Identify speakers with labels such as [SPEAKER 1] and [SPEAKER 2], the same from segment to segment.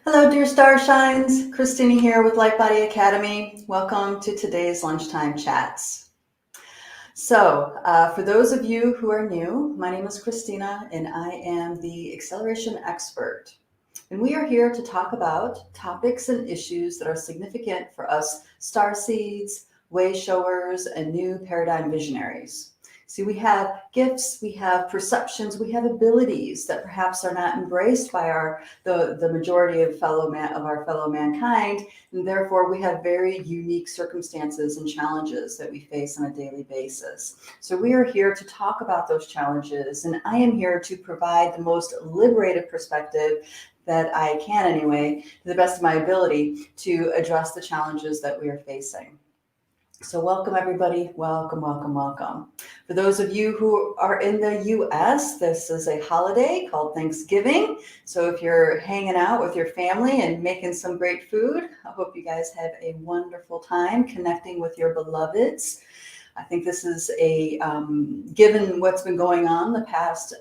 [SPEAKER 1] Hello, dear starshines. Christina here with Lightbody Academy. Welcome to today's lunchtime chats. For those of you who are new, my name is Christina and I am the acceleration expert. And we are here to talk about topics and issues that are significant for us star seeds, way showers, and new paradigm visionaries. See, we have gifts, we have perceptions, we have abilities that perhaps are not embraced by the majority of our fellow mankind, and therefore we have very unique circumstances and challenges that we face on a daily basis. So we are here to talk about those challenges, and I am here to provide the most liberated perspective that I can anyway, to the best of my ability, to address the challenges that we are facing. So welcome everybody, welcome, welcome, welcome. For those of you who are in the US, this is a holiday called Thanksgiving. So if you're hanging out with your family and making some great food, I hope you guys have a wonderful time connecting with your beloveds. I think this is given what's been going on the past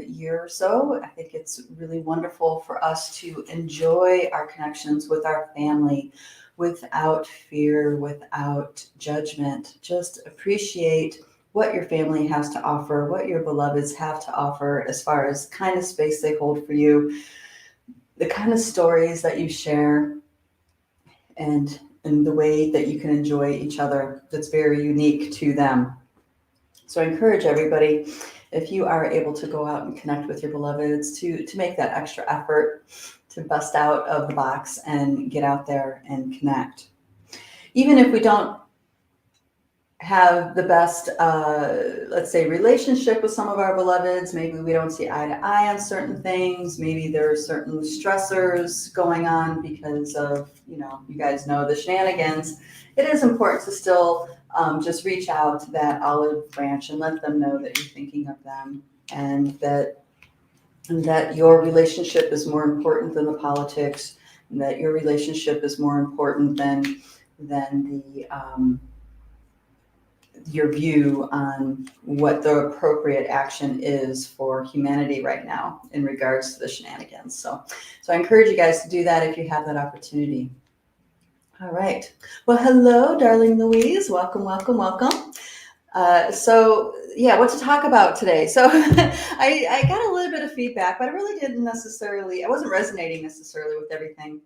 [SPEAKER 1] year or so, I think it's really wonderful for us to enjoy our connections with our family without fear, without judgment. Just appreciate what your family has to offer, what your beloveds have to offer as far as kind of space they hold for you, the kind of stories that you share, and the way that you can enjoy each other that's very unique to them. So I encourage everybody, if you are able to go out and connect with your beloveds, to make that extra effort to bust out of the box and get out there and connect. Even if we don't have the best, let's say, relationship with some of our beloveds, maybe we don't see eye to eye on certain things, maybe there are certain stressors going on because of, you guys know the shenanigans, it is important to still just reach out to that olive branch and let them know that you're thinking of them, and that your relationship is more important than the politics, and that your relationship is more important than your view on what the appropriate action is for humanity right now in regards to the shenanigans. So I encourage you guys to do that if you have that opportunity. All right. Well, hello, darling Louise. Welcome, welcome, welcome. What to talk about today? So I got a little bit of feedback, but I really I wasn't resonating necessarily with everything.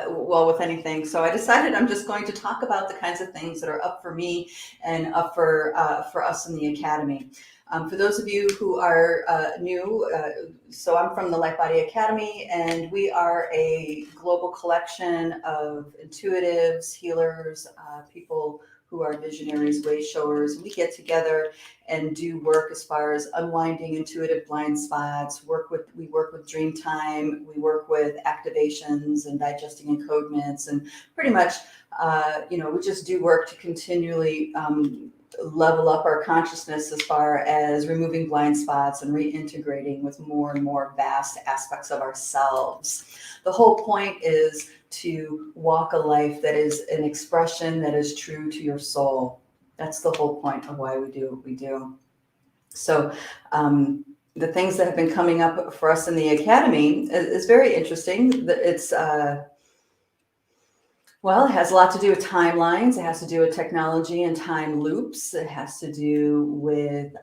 [SPEAKER 1] With anything. So I decided I'm just going to talk about the kinds of things that are up for me and up for us in the Academy. For those of you who are new, so I'm from the Lightbody Academy, and we are a global collection of intuitives, healers, people who are visionaries, way showers. We get together and do work as far as unwinding intuitive blind spots. We work with dream time. We work with activations and digesting encodements, and pretty much, we just do work to continually level up our consciousness as far as removing blind spots and reintegrating with more and more vast aspects of ourselves. The whole point is to walk a life that is an expression that is true to your soul. That's the whole point of why we do what we do. So the things that have been coming up for us in the Academy is very interesting. It's it has a lot to do with timelines. It has to do with technology and time loops. It has to do with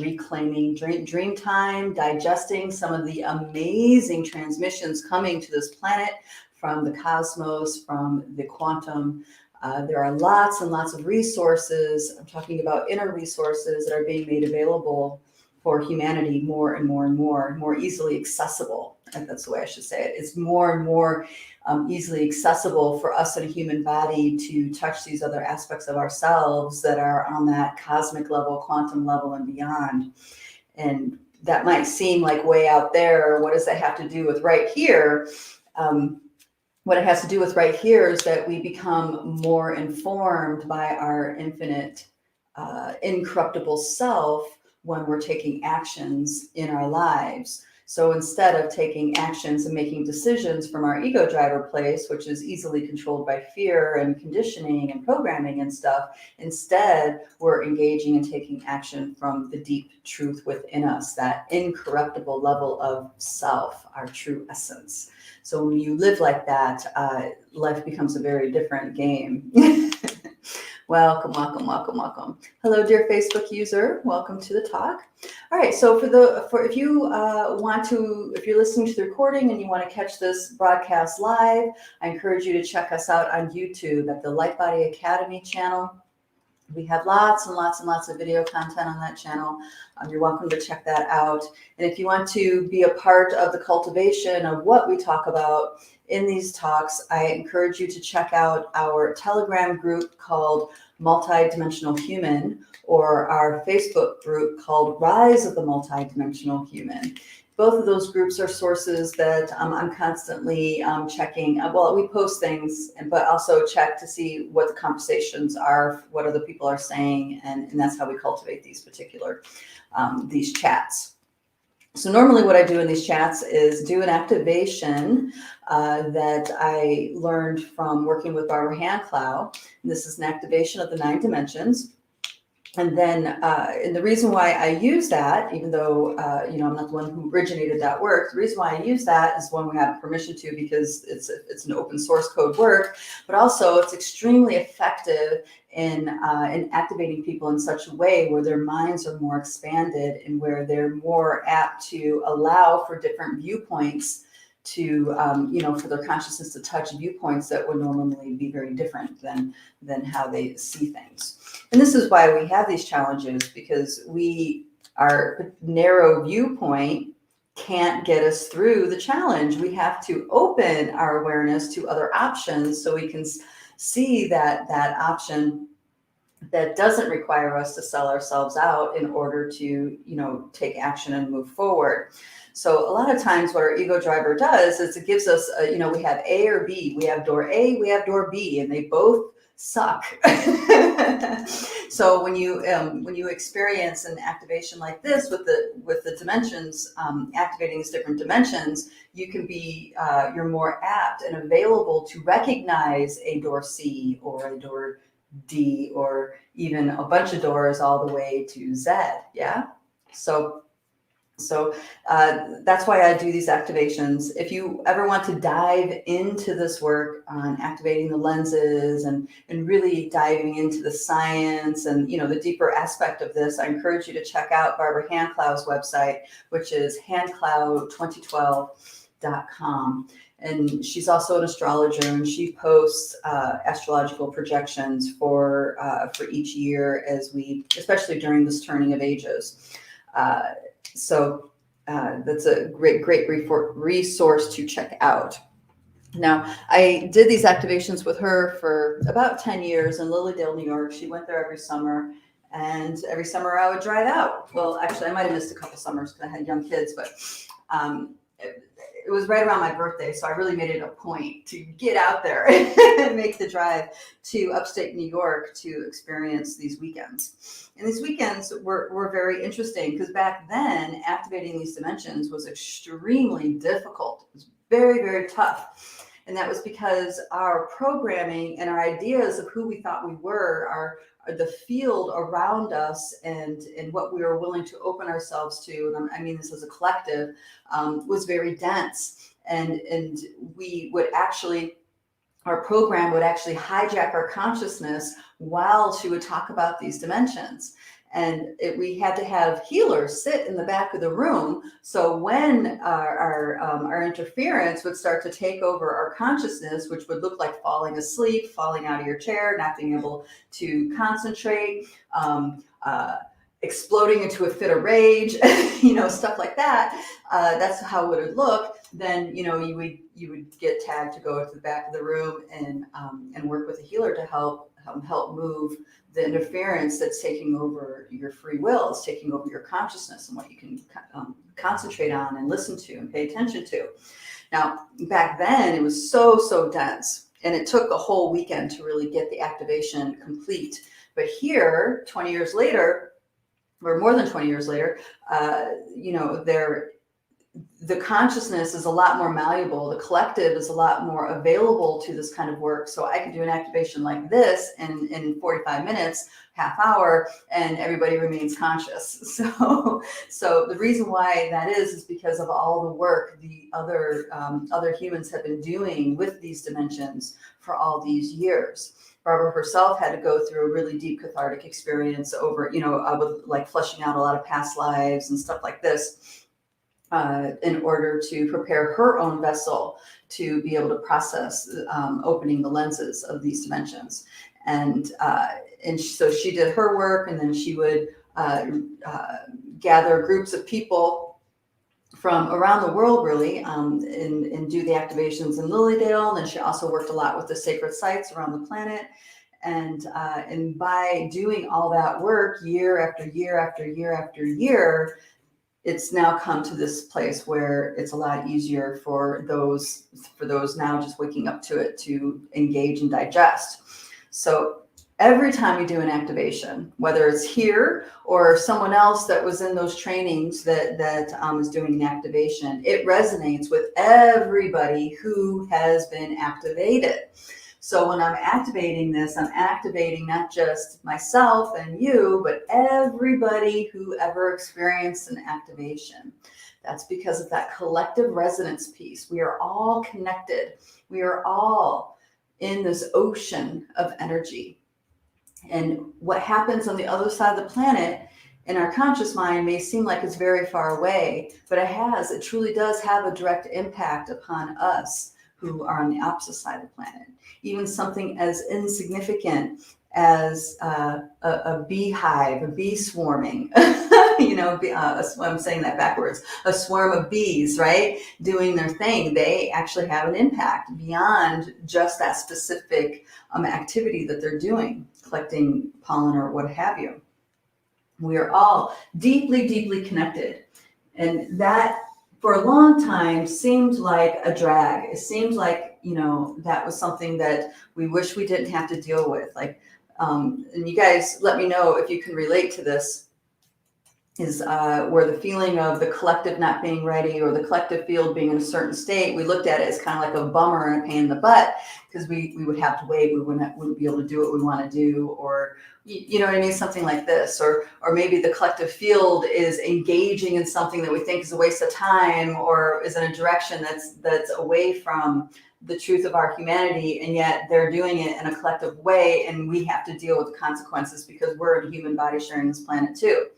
[SPEAKER 1] reclaiming dream time, digesting some of the amazing transmissions coming to this planet from the cosmos, from the quantum. There are lots and lots of resources. I'm talking about inner resources that are being made available for humanity more and more and more easily accessible. And that's the way I should say it. It's more and more easily accessible for us in a human body to touch these other aspects of ourselves that are on that cosmic level, quantum level, and beyond. And that might seem like way out there. What does that have to do with right here? What it has to do with right here is that we become more informed by our infinite, incorruptible self when we're taking actions in our lives. So instead of taking actions and making decisions from our ego driver place, which is easily controlled by fear and conditioning and programming and stuff, instead we're engaging and taking action from the deep truth within us, that incorruptible level of self, our true essence. So when you live like that, life becomes a very different game. Welcome, welcome, welcome, welcome. Hello, dear Facebook user. Welcome to the talk. All right, so if you're listening to the recording and you want to catch this broadcast live, I encourage you to check us out on YouTube at the Lightbody Academy channel. We have lots and lots and lots of video content on that channel. You're welcome to check that out. And if you want to be a part of the cultivation of what we talk about in these talks, I encourage you to check out our Telegram group called Multidimensional Human, or our Facebook group called Rise of the Multidimensional Human. Both of those groups are sources that I'm constantly checking. Well, we post things, but also check to see what the conversations are, what other people are saying, and that's how we cultivate these particular these chats. So normally what I do in these chats is do an activation that I learned from working with Barbara Handclough. This is an activation of the 9 dimensions. And then, and the reason why I use that, even though, I'm not the one who originated that work, the reason why I use that is one we have permission to because it's an open source code work, but also it's extremely effective in activating people in such a way where their minds are more expanded and where they're more apt to allow for different viewpoints to, for their consciousness to touch viewpoints that would normally be very different than how they see things. And this is why we have these challenges, because our narrow viewpoint can't get us through the challenge. We have to open our awareness to other options so we can see that option that doesn't require us to sell ourselves out in order to, take action and move forward. So a lot of times what our ego driver does is it gives us, we have A or B, we have door A, we have door B, and they both suck. So when you experience an activation like this with the dimensions, activating these different dimensions, you can be you're more apt and available to recognize a door C or a door D or even a bunch of doors all the way to Z. Yeah. So that's why I do these activations. If you ever want to dive into this work on activating the lenses and really diving into the science and, the deeper aspect of this, I encourage you to check out Barbara Handclough's website, which is handclough2012.com. And she's also an astrologer, and she posts astrological projections for each year especially during this turning of ages. So that's a great resource to check out. Now, I did these activations with her for about 10 years in Lilydale, New York. She went there every summer, and every summer I would drive out. Well, actually, I might have missed a couple summers because I had young kids, but it was right around my birthday, so I really made it a point to get out there and make the drive to upstate New York to experience these weekends. And these weekends were very interesting because back then, activating these dimensions was extremely difficult. It was very, very tough. And that was because our programming and our ideas of who we thought we were, the field around us and what we were willing to open ourselves to, and I mean this as a collective, was very dense. And our program would actually hijack our consciousness while she would talk about these dimensions. And we had to have healers sit in the back of the room. So when our interference would start to take over our consciousness, which would look like falling asleep, falling out of your chair, not being able to concentrate, exploding into a fit of rage, stuff like that. That's how it would look. Then, you would get tagged to go to the back of the room and work with a healer to help move the interference that's taking over your free will. It's taking over your consciousness and what you can concentrate on and listen to and pay attention to. Now, back then, it was so dense, and it took a whole weekend to really get the activation complete. But here, 20 years later, or more than 20 years later, the consciousness is a lot more malleable. The collective is a lot more available to this kind of work. So I can do an activation like this in 45 minutes, half hour, and everybody remains conscious. So the reason why that is because of all the work the other humans have been doing with these dimensions for all these years. Barbara herself had to go through a really deep cathartic experience over, with like flushing out a lot of past lives and stuff like this. In order to prepare her own vessel to be able to process opening the lenses of these dimensions. And so she did her work, and then she would gather groups of people from around the world, really, and do the activations in Lilydale. And then she also worked a lot with the sacred sites around the planet. And by doing all that work year after year after year after year, it's now come to this place where it's a lot easier for those now just waking up to it to engage and digest. So every time we do an activation, whether it's here or someone else that was in those trainings that is doing an activation, it resonates with everybody who has been activated. So when I'm activating this, I'm activating not just myself and you, but everybody who ever experienced an activation. That's because of that collective resonance piece. We are all connected. We are all in this ocean of energy. And what happens on the other side of the planet in our conscious mind may seem like it's very far away, but it truly does have a direct impact upon us who are on the opposite side of the planet. Even something as insignificant as a beehive, a bee swarming, I'm saying that backwards, a swarm of bees, right, doing their thing, they actually have an impact beyond just that specific activity that they're doing, collecting pollen or what have you. We are all deeply, deeply connected. And that, for a long time, seemed like a drag. It seemed like, that was something that we wish we didn't have to deal with. Like, and you guys let me know if you can relate to this, is where the feeling of the collective not being ready or the collective field being in a certain state, we looked at it as kind of like a bummer and a pain in the butt, because we would have to wait, we wouldn't be able to do what we want to do, or you know what I mean, something like this, or maybe the collective field is engaging in something that we think is a waste of time, or is in a direction that's away from the truth of our humanity, and yet they're doing it in a collective way, and we have to deal with the consequences because we're a human body sharing this planet too.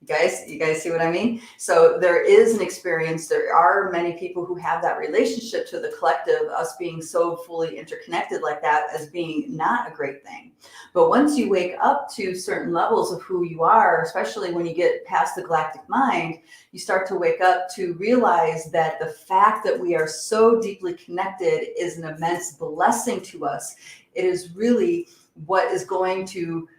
[SPEAKER 1] You guys see what I mean? So there is an experience. There are many people who have that relationship to the collective, us being so fully interconnected like that, as being not a great thing. But once you wake up to certain levels of who you are, especially when you get past the galactic mind, you start to wake up to realize that the fact that we are so deeply connected is an immense blessing to us. It is really what is going to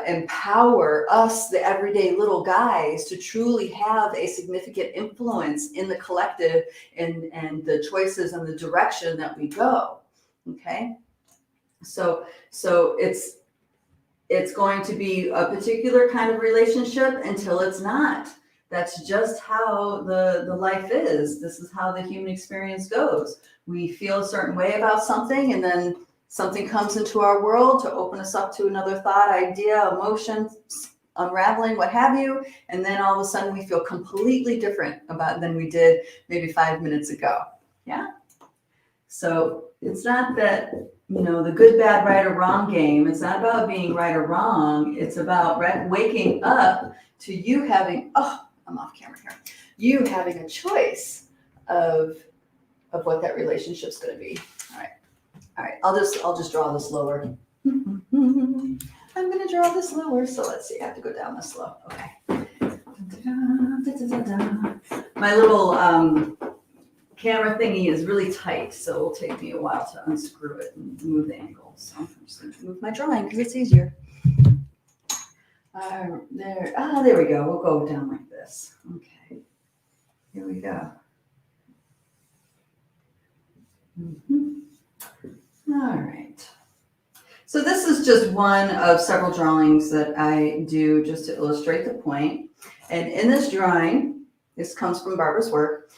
[SPEAKER 1] empower us, the everyday little guys, to truly have a significant influence in the collective and the choices and the direction that we go. Okay, so it's going to be a particular kind of relationship until it's not. That's just how the life is. This is how the human experience goes. We feel a certain way about something, and then something comes into our world to open us up to another thought, idea, emotion, unraveling, what have you. And then all of a sudden we feel completely different than we did maybe 5 minutes ago. Yeah. So it's not that, the good, bad, right, or wrong game. It's not about being right or wrong. It's about waking up to you having, I'm off camera here. You having a choice of what that relationship's going to be. All right, I'll just draw this lower. I'm going to draw this lower. So let's see, I have to go down this slow. Okay. My little camera thingy is really tight, so it'll take me a while to unscrew it and move the angle. So I'm just going to move my drawing because it's easier. There we go. We'll go down like this. Okay. Here we go. All right. So this is just one of several drawings that I do just to illustrate the point. And in this drawing, This comes from Barbara's work.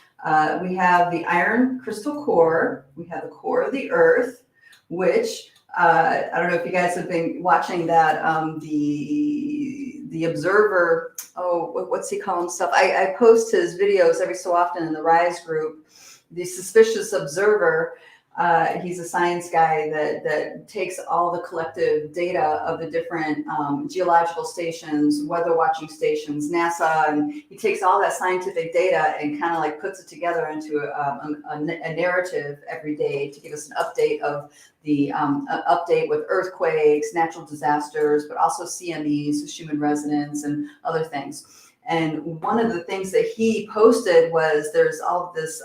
[SPEAKER 1] We have the iron crystal core. We have the core of the earth, which I don't know if you guys have been watching that, the observer, what's he call himself? I post his videos every so often in the Rise group. The suspicious observer, he's a science guy that takes all the collective data of the different geological stations, weather watching stations, NASA, and he takes all that scientific data and kind of like puts it together into a narrative every day to give us an update of the update with earthquakes, natural disasters, but also CMEs, human resonance, and other things. And one of the things that he posted was there's all this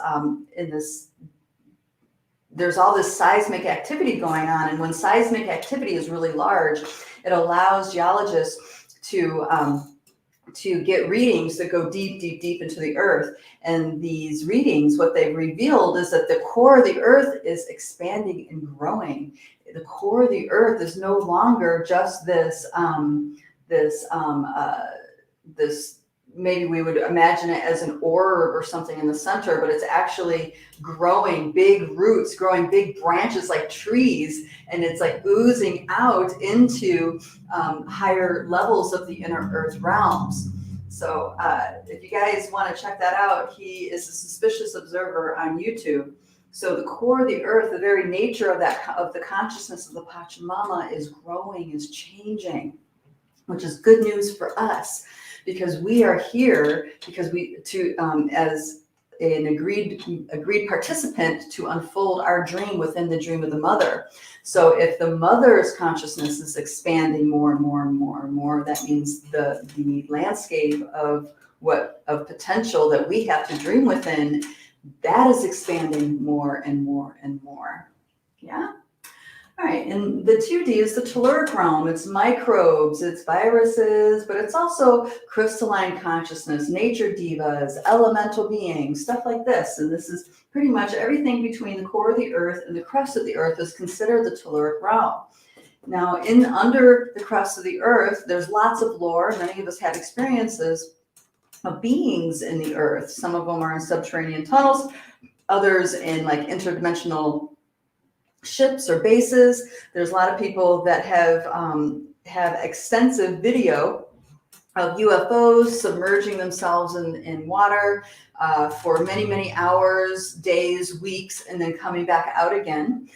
[SPEAKER 1] there's all this seismic activity going on, and when seismic activity is really large, it allows geologists to get readings that go deep, deep, deep into the earth. And these readings, what they've revealed is that the core of the earth is expanding and growing. The core of the earth is no longer just this maybe we would imagine it as an orb or something in the center, but it's actually growing big roots, growing big branches like trees, and it's like oozing out into higher levels of the inner earth realms. So if you guys want to check that out, he is a suspicious observer on YouTube. So the core of the earth, the very nature of the consciousness of the Pachamama is growing, is changing, which is good news for us. Because we are here because as an agreed participant to unfold our dream within the dream of the mother. So if the mother's consciousness is expanding more and more and more and more, that means the landscape of potential that we have to dream within, that is expanding more and more and more. Yeah. All right, and the 2D is the telluric realm. It's microbes, it's viruses, but it's also crystalline consciousness, nature divas, elemental beings, stuff like this. And this is pretty much everything between the core of the earth and the crust of the earth is considered the telluric realm. Now, under the crust of the earth, there's lots of lore. Many of us have experiences of beings in the earth. Some of them are in subterranean tunnels, others in like interdimensional ships or bases. There's a lot of people that have extensive video of UFOs submerging themselves in water for many, many hours, days, weeks, and then coming back out again.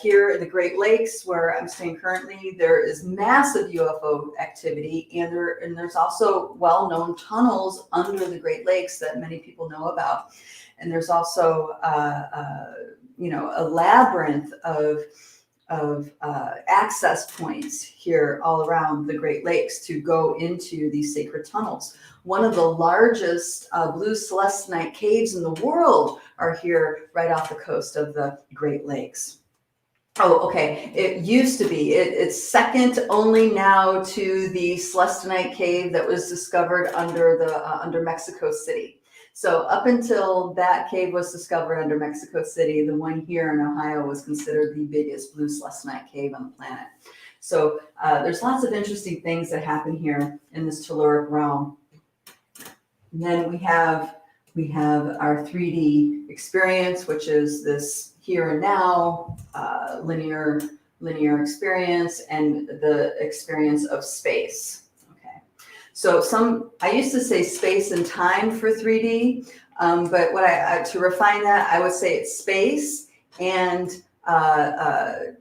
[SPEAKER 1] Here in the Great Lakes, where I'm staying currently, there is massive UFO activity, and there's also well-known tunnels under the Great Lakes that many people know about. And there's also a labyrinth of access points here all around the Great Lakes to go into these sacred tunnels. One of the largest blue celestinite caves in the world are here right off the coast of the Great Lakes. Oh, okay. It used to be. It's second only now to the celestinite cave that was discovered under Mexico City. So up until that cave was discovered under Mexico City, the one here in Ohio was considered the biggest blue celestinite cave on the planet. So there's lots of interesting things that happen here in this telluric realm. And then we have our 3D experience, which is this here and now linear experience, and the experience of space. So I used to say space and time for 3D, but to refine that, I would say it's space and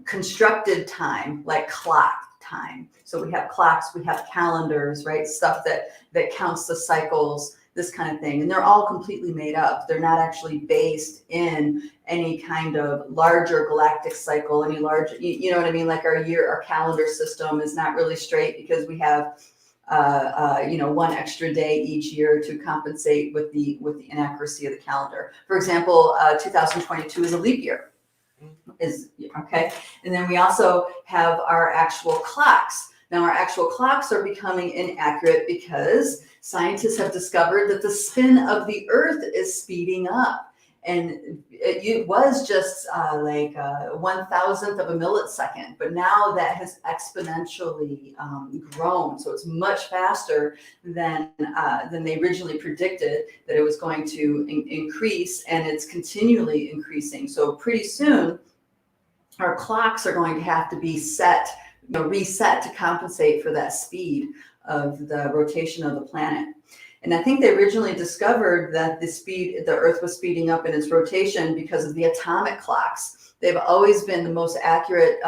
[SPEAKER 1] constructed time, like clock time. So we have clocks, we have calendars, right? Stuff that counts the cycles, this kind of thing. And they're all completely made up. They're not actually based in any kind of larger galactic cycle, any larger, you know what I mean? Like our calendar system is not really straight because we have one extra day each year to compensate with the inaccuracy of the calendar. For example, 2022 is a leap year. Okay. And then we also have our actual clocks. Now our actual clocks are becoming inaccurate because scientists have discovered that the spin of the earth is speeding up. And it was just like 1,000th of a millisecond, but now that has exponentially grown. So it's much faster than they originally predicted that it was going to increase, and it's continually increasing. So pretty soon, our clocks are going to have to be reset to compensate for that speed of the rotation of the planet. And I think they originally discovered that the Earth was speeding up in its rotation because of the atomic clocks. They've always been the most accurate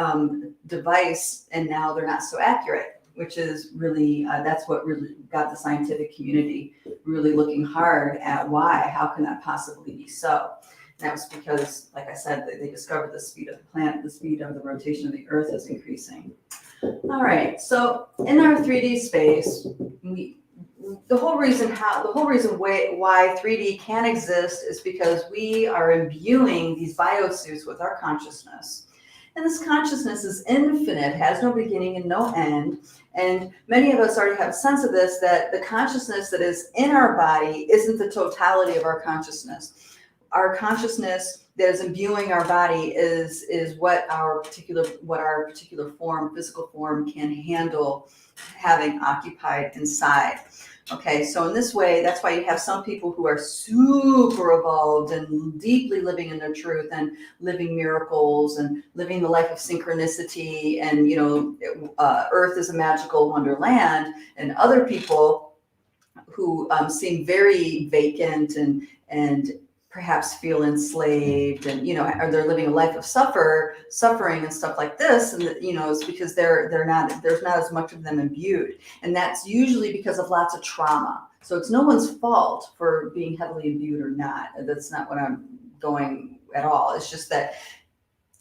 [SPEAKER 1] device, and now they're not so accurate, which is really, that's what really got the scientific community really looking hard at how can that possibly be so? And that was because, like I said, they discovered the speed of the planet, the speed of the rotation of the Earth is increasing. All right, so in our 3D space, the whole reason why 3D can exist is because we are imbuing these biosuits with our consciousness. And this consciousness is infinite, has no beginning and no end. And many of us already have a sense of this, that the consciousness that is in our body isn't the totality of our consciousness. Our consciousness that is imbuing our body is what our particular form, physical form, can handle having occupied inside. Okay, so in this way, that's why you have some people who are super evolved and deeply living in their truth and living miracles and living the life of synchronicity, and Earth is a magical wonderland, and other people who seem very vacant and perhaps feel enslaved, and or they're living a life of suffering and stuff like this, and it's because there's not as much of them imbued, and that's usually because of lots of trauma. So it's no one's fault for being heavily imbued or not. That's not what I'm going at all. It's just that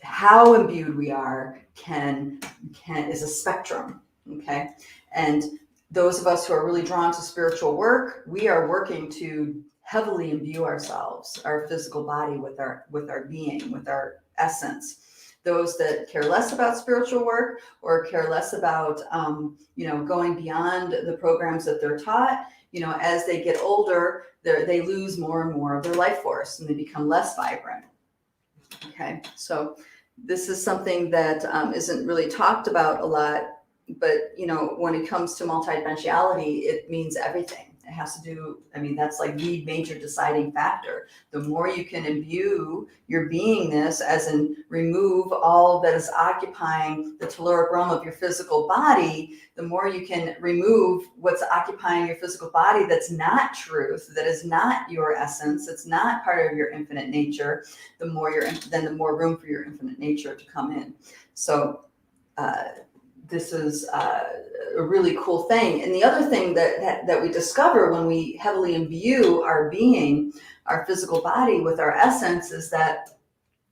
[SPEAKER 1] how imbued we are is a spectrum. Okay, and those of us who are really drawn to spiritual work, we are working to heavily imbue ourselves, our physical body, with our being, with our essence. Those that care less about spiritual work or care less about going beyond the programs that they're taught, as they get older, they lose more and more of their life force and they become less vibrant. Okay, so this is something that isn't really talked about a lot, but when it comes to multidimensionality, it means everything. It has to do, that's like the major deciding factor. The more you can imbue your beingness, as in remove all that is occupying the telluric realm of your physical body, the more you can remove what's occupying your physical body that's not truth, that is not your essence, it's not part of your infinite nature, the more room for your infinite nature to come in. So this is a really cool thing. And the other thing that we discover when we heavily imbue our being, our physical body, with our essence, is that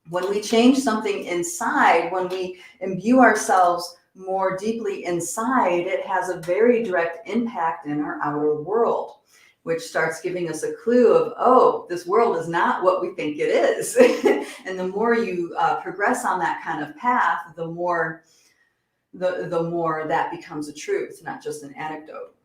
[SPEAKER 1] when we change something inside, when we imbue ourselves more deeply inside, it has a very direct impact in our outer world, which starts giving us a clue of, oh, this world is not what we think it is. And the more you progress on that kind of path, the more that becomes a truth, not just an anecdote.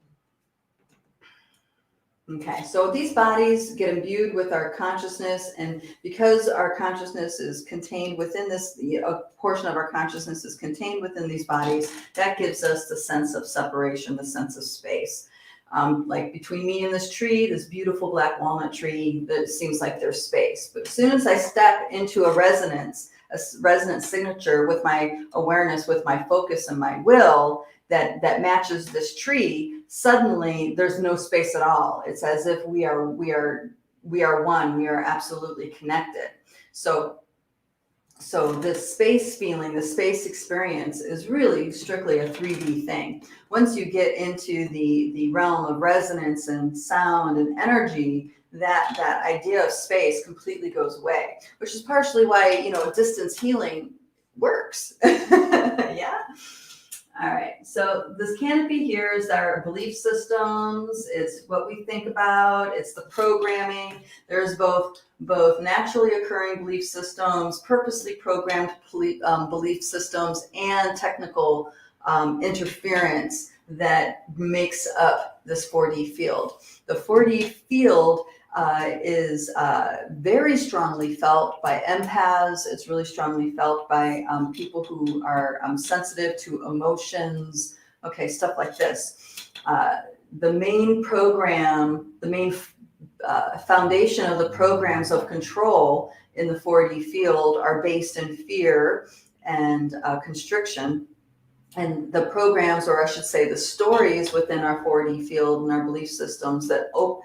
[SPEAKER 1] Okay, so these bodies get imbued with our consciousness, and because our consciousness is contained within this, a portion of our consciousness is contained within these bodies, that gives us the sense of separation, the sense of space. Like between me and this tree, this beautiful black walnut tree, that seems like there's space. But as soon as I step into a resonant signature with my awareness, with my focus and my will that matches this tree, suddenly there's no space at all. It's as if we are one, we are absolutely connected. So this space feeling, the space experience is really strictly a 3D thing. Once you get into the realm of resonance and sound and energy, that idea of space completely goes away, which is partially why, distance healing works. Yeah. All right. So this canopy here is our belief systems. It's what we think about. It's the programming. There's both naturally occurring belief systems, purposely programmed belief systems, and technical interference that makes up this 4D field. The 4D field is very strongly felt by empaths. It's really strongly felt by people who are sensitive to emotions, okay, stuff like this. The main program, the main foundation of the programs of control in the 4D field are based in fear and constriction. And the programs, or I should say the stories within our 4D field and our belief systems that open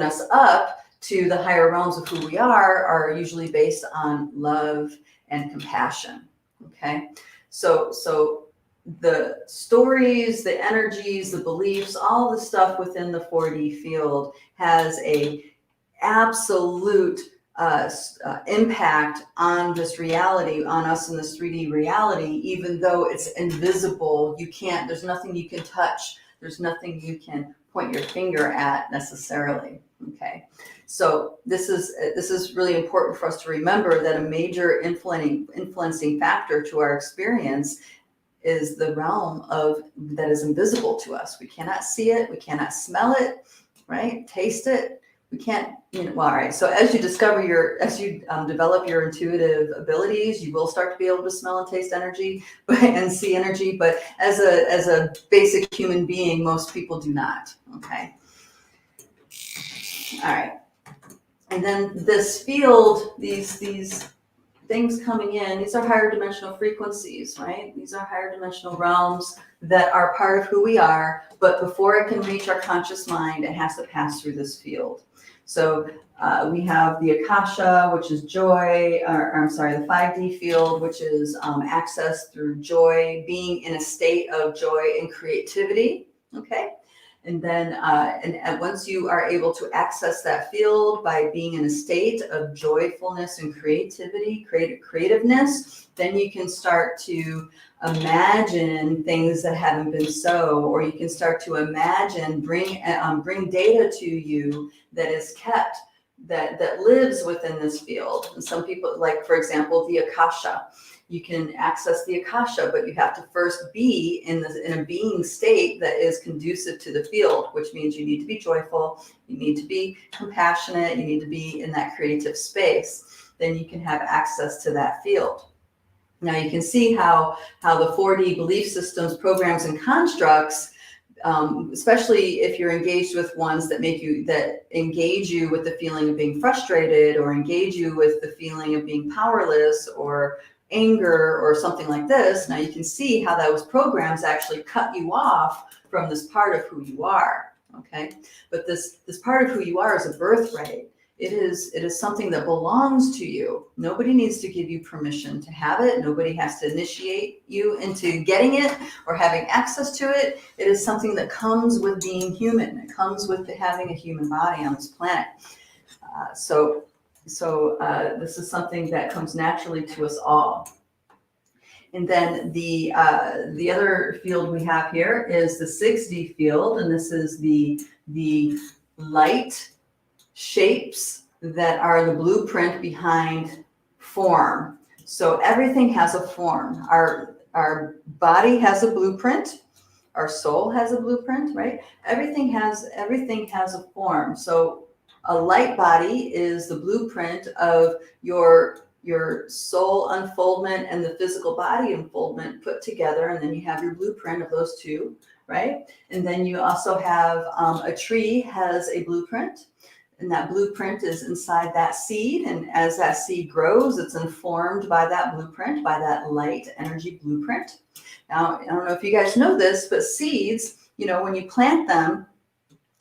[SPEAKER 1] us up to the higher realms of who we are usually based on love and compassion. Okay, so the stories, the energies, the beliefs, all the stuff within the 4D field has a absolute impact on this reality, on us in this 3D reality, even though it's invisible. There's nothing you can touch. There's nothing you can point your finger at necessarily. Okay, so this is really important for us to remember that a major influencing factor to our experience is the realm that is invisible to us. We cannot see it, we cannot smell it, right? Taste it. We can't, well, all right. So as you develop your intuitive abilities, you will start to be able to smell and taste energy and see energy. But as a basic human being, most people do not. Okay. All right. And then this field, these things coming in, these are higher dimensional frequencies, right? These are higher dimensional realms that are part of who we are. But before it can reach our conscious mind, it has to pass through this field. So we have the Akasha, which is joy, the 5D field, which is access through joy, being in a state of joy and creativity, okay? And then and once you are able to access that field by being in a state of joyfulness and creativity, creativeness, then you can start to imagine things that haven't been so, or you can start to imagine, bring data to you that is kept, that lives within this field. And some people, like for example, the Akasha. You can access the Akasha, but you have to first be in a being state that is conducive to the field, which means you need to be joyful, you need to be compassionate, you need to be in that creative space. Then you can have access to that field. Now you can see how the 4D belief systems, programs, and constructs, especially if you're engaged with ones that engage you with the feeling of being frustrated, or engage you with the feeling of being powerless or anger or something like this. Now you can see how those programs actually cut you off from this part of who you are. Okay, but this part of who you are is a birthright. It is something that belongs to you. Nobody needs to give you permission to have it. Nobody has to initiate you into getting it or having access to it. It is something that comes with being human. It comes with having a human body on this planet. So this is something that comes naturally to us all. And then the other field we have here is the 6D field, and this is the light shapes that are the blueprint behind form. So everything has a form. Our body has a blueprint. Our soul has a blueprint, right? Everything has a form. So a light body is the blueprint of your soul unfoldment and the physical body unfoldment put together, and then you have your blueprint of those two, right? And then you also have a tree has a blueprint, and that blueprint is inside that seed, and as that seed grows, it's informed by that blueprint, by that light energy blueprint. Now, I don't know if you guys know this, but seeds, when you plant them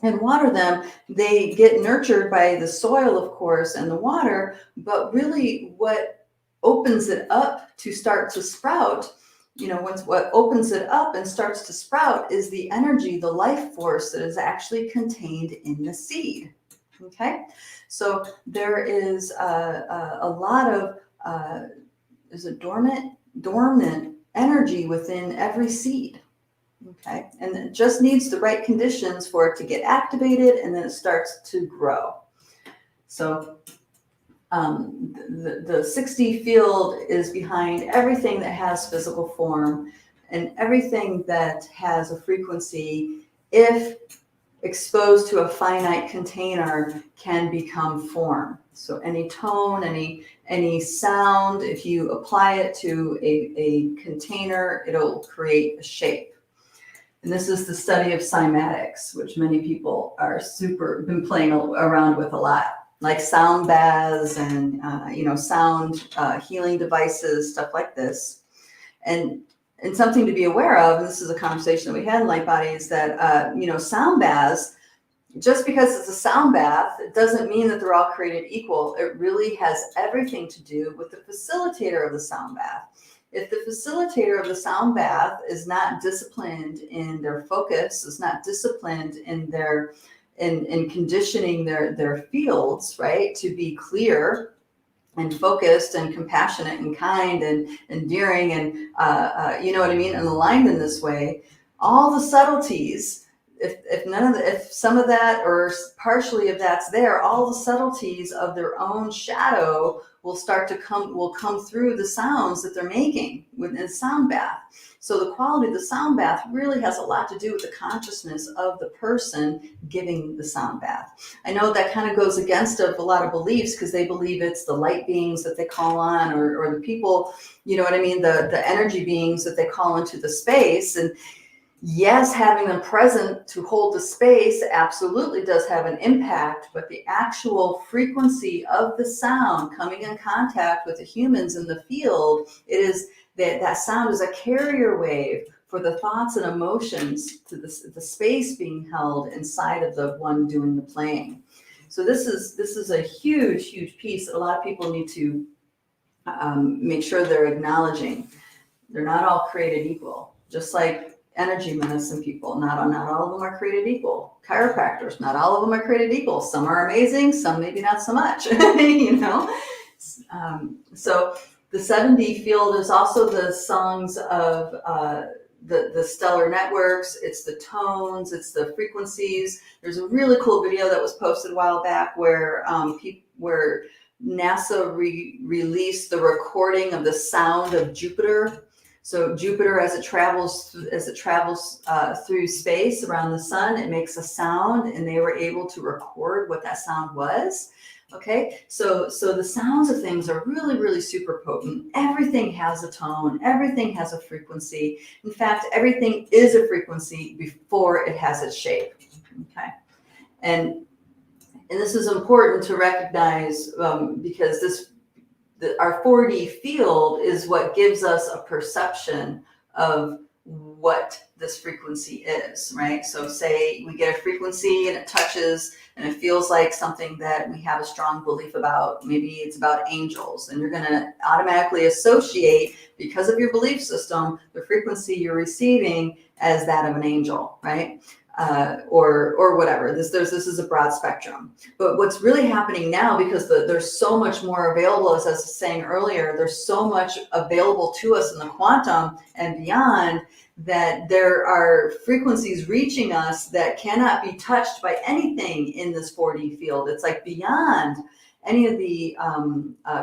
[SPEAKER 1] and water them, they get nurtured by the soil, of course, and the water, but really what opens it up to start to sprout, what opens it up and starts to sprout is the energy, the life force that is actually contained in the seed. Okay, so there is a lot of dormant energy within every seed. Okay, and it just needs the right conditions for it to get activated, and then it starts to grow. So the 6D field is behind everything that has physical form and everything that has a frequency. If exposed to a finite container can become form. So any tone, any sound, if you apply it to a container, it'll create a shape. And this is the study of cymatics, which many people are been playing around with a lot, like sound baths and sound healing devices, stuff like this. And something to be aware of, and this is a conversation that we had in Lightbody, is that sound baths, just because it's a sound bath, it doesn't mean that they're all created equal. It really has everything to do with the facilitator of the sound bath. If the facilitator of the sound bath is not disciplined in their focus, is not disciplined in their in conditioning their fields, right, to be clear and focused and compassionate and kind and endearing and you know what I mean, and aligned in this way, all the subtleties, if some of that or partially of that's there, all the subtleties of their own shadow will come through the sounds that they're making within the sound bath. So the quality of the sound bath really has a lot to do with the consciousness of the person giving the sound bath. I know that kind of goes against a lot of beliefs, because they believe it's the light beings that they call on, or the people, you know what I mean, the energy beings that they call into the space. And yes, having them present to hold the space absolutely does have an impact, but the actual frequency of the sound coming in contact with the humans in the field, it is that sound is a carrier wave for the thoughts and emotions to the space being held inside of the one doing the playing. So this is a huge piece that a lot of people need to make sure they're acknowledging. They're not all created equal. Just like energy medicine people, not all of them are created equal. Chiropractors, not all of them are created equal. Some are amazing, some maybe not so much. So the 7D field is also the songs of the stellar networks. It's the tones, it's the frequencies. There's a really cool video that was posted a while back where NASA released the recording of the sound of Jupiter. So Jupiter, as it travels through space around the sun, it makes a sound, and they were able to record what that sound was. Okay, so the sounds of things are really super potent. Everything has a tone. Everything has a frequency. In fact, everything is a frequency before it has its shape. Okay, and this is important to recognize because our 4D field is what gives us a perception of what this frequency is, right? So say we get a frequency and it touches and it feels like something that we have a strong belief about. Maybe it's about angels, and you're going to automatically associate, because of your belief system, the frequency you're receiving as that of an angel, right? Or whatever. This is a broad spectrum. But what's really happening now, because there's so much more available, as I was saying earlier, there's so much available to us in the quantum and beyond, that there are frequencies reaching us that cannot be touched by anything in this 4D field. It's like beyond any of the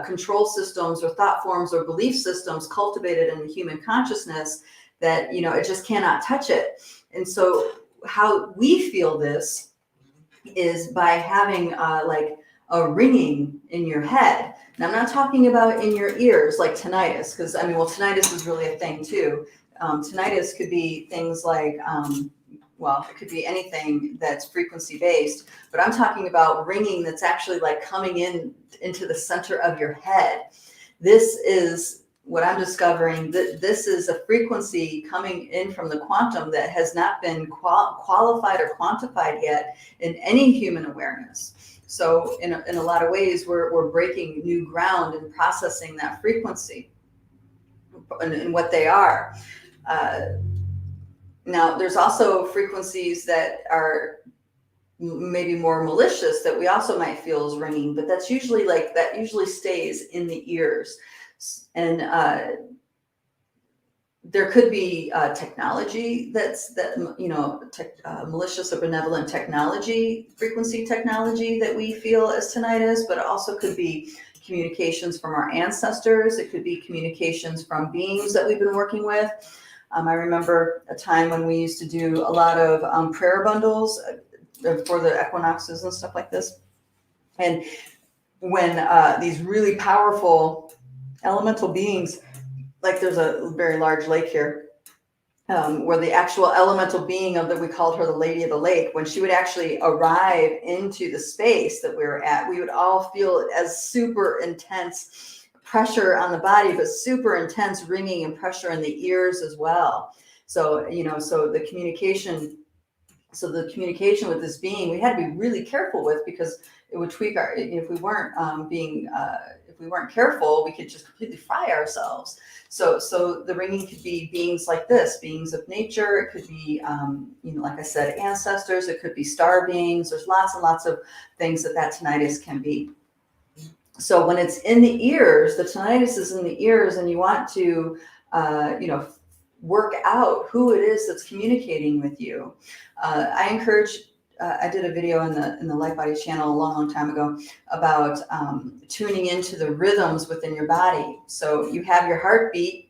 [SPEAKER 1] control systems or thought forms or belief systems cultivated in the human consciousness, that, it just cannot touch it. And so how we feel this is by having like a ringing in your head. And I'm not talking about in your ears like tinnitus, because tinnitus is really a thing too. Tinnitus could be things like, it could be anything that's frequency based, but I'm talking about ringing that's actually like coming into the center of your head. This is what I'm discovering, that this is a frequency coming in from the quantum that has not been qualified or quantified yet in any human awareness. So in a lot of ways, we're breaking new ground and processing that frequency and what they are. Now, there's also frequencies that are maybe more malicious that we also might feel is ringing, but that usually stays in the ears. And there could be technology malicious or benevolent technology, frequency technology that we feel as tinnitus, but it also could be communications from our ancestors. It could be communications from beings that we've been working with. I remember a time when we used to do a lot of prayer bundles. for the equinoxes and stuff like this. And when these really powerful elemental beings, like there's a very large lake here, where the actual elemental being of that, we called her the Lady of the Lake, when she would actually arrive into the space that we were at, we would all feel it as super intense pressure on the body, but super intense ringing and pressure in the ears as well. So, so the communication with this being, we had to be really careful with, because it would tweak our, if we weren't if we weren't careful, we could just completely fry ourselves. So the ringing could be beings like this, beings of nature. It could be, like I said, ancestors. It could be star beings. There's lots and lots of things that tinnitus can be. So when it's in the ears, the tinnitus is in the ears, and you want to, work out who it is that's communicating with you. I encourage. I did a video in the Lightbody channel a long time ago about tuning into the rhythms within your body. So you have your heartbeat,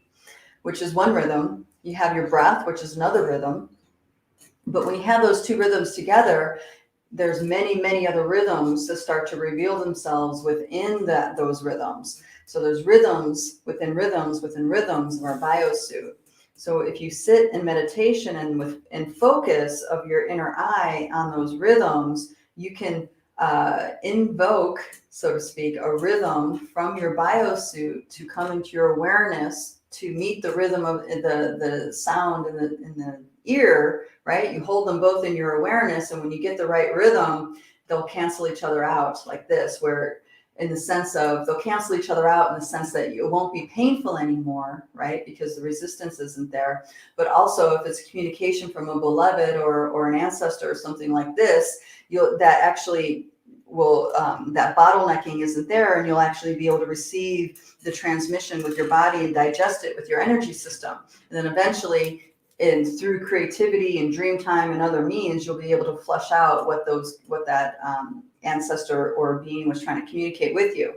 [SPEAKER 1] which is one rhythm. You have your breath, which is another rhythm. But when you have those two rhythms together, there's many, many other rhythms that start to reveal themselves within those rhythms. So there's rhythms within rhythms within rhythms of our biosuit. So if you sit in meditation and focus of your inner eye on those rhythms, you can invoke, so to speak, a rhythm from your biosuit to come into your awareness to meet the rhythm of the sound in the ear, right? You hold them both in your awareness, and when you get the right rhythm, they'll cancel each other out like this, where in the sense of they'll cancel each other out in the sense that it won't be painful anymore, right? Because the resistance isn't there. But also if it's communication from a beloved or an ancestor or something like this, that actually will, that bottlenecking isn't there, and you'll actually be able to receive the transmission with your body and digest it with your energy system. And then eventually, through creativity and dream time and other means, you'll be able to flush out what that ancestor or being was trying to communicate with you.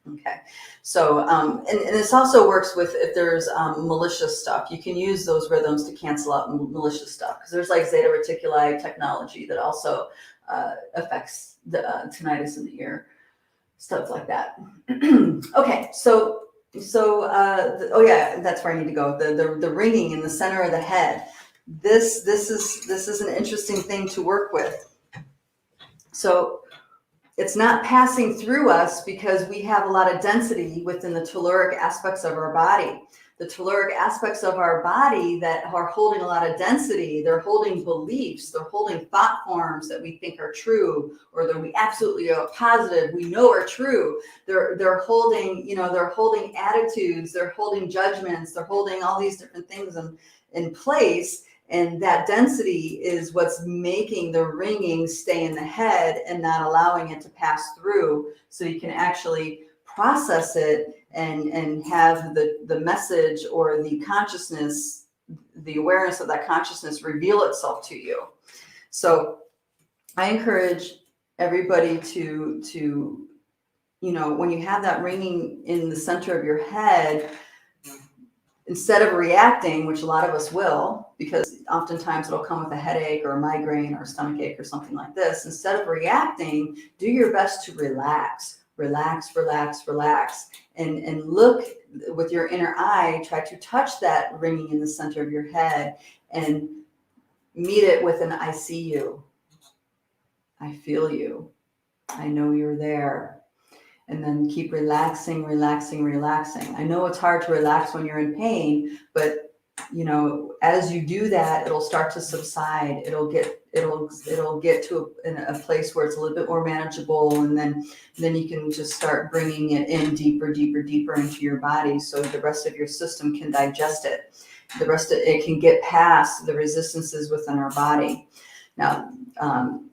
[SPEAKER 1] Okay, so and this also works with if there's malicious stuff. You can use those rhythms to cancel out malicious stuff, because there's like zeta reticuli technology that also affects the tinnitus in the ear, stuff like that. Okay, oh yeah, that's where I need to go. The ringing in the center of the head. This is an interesting thing to work with. So it's not passing through us because we have a lot of density within the telluric aspects of our body. The telluric aspects of our body that are holding a lot of density, they're holding beliefs, they're holding thought forms that we think are true, or that we absolutely are positive, we know are true. They're holding, they're holding attitudes, they're holding judgments, they're holding all these different things in place. And that density is what's making the ringing stay in the head and not allowing it to pass through, so you can actually process it and have the message or the consciousness, the awareness of that consciousness reveal itself to you. So I encourage everybody to when you have that ringing in the center of your head, instead of reacting, which a lot of us will, because oftentimes it'll come with a headache or a migraine or a stomach ache or something like this, instead of reacting, do your best to relax, and look with your inner eye, try to touch that ringing in the center of your head and meet it with an I see you, I feel you, I know you're there. And then keep relaxing. I know it's hard to relax when you're in pain, but as you do that, it'll start to subside. It'll get to a place where it's a little bit more manageable, and then you can just start bringing it in deeper into your body, so the rest of your system can digest it. The rest of it can get past the resistances within our body. Now,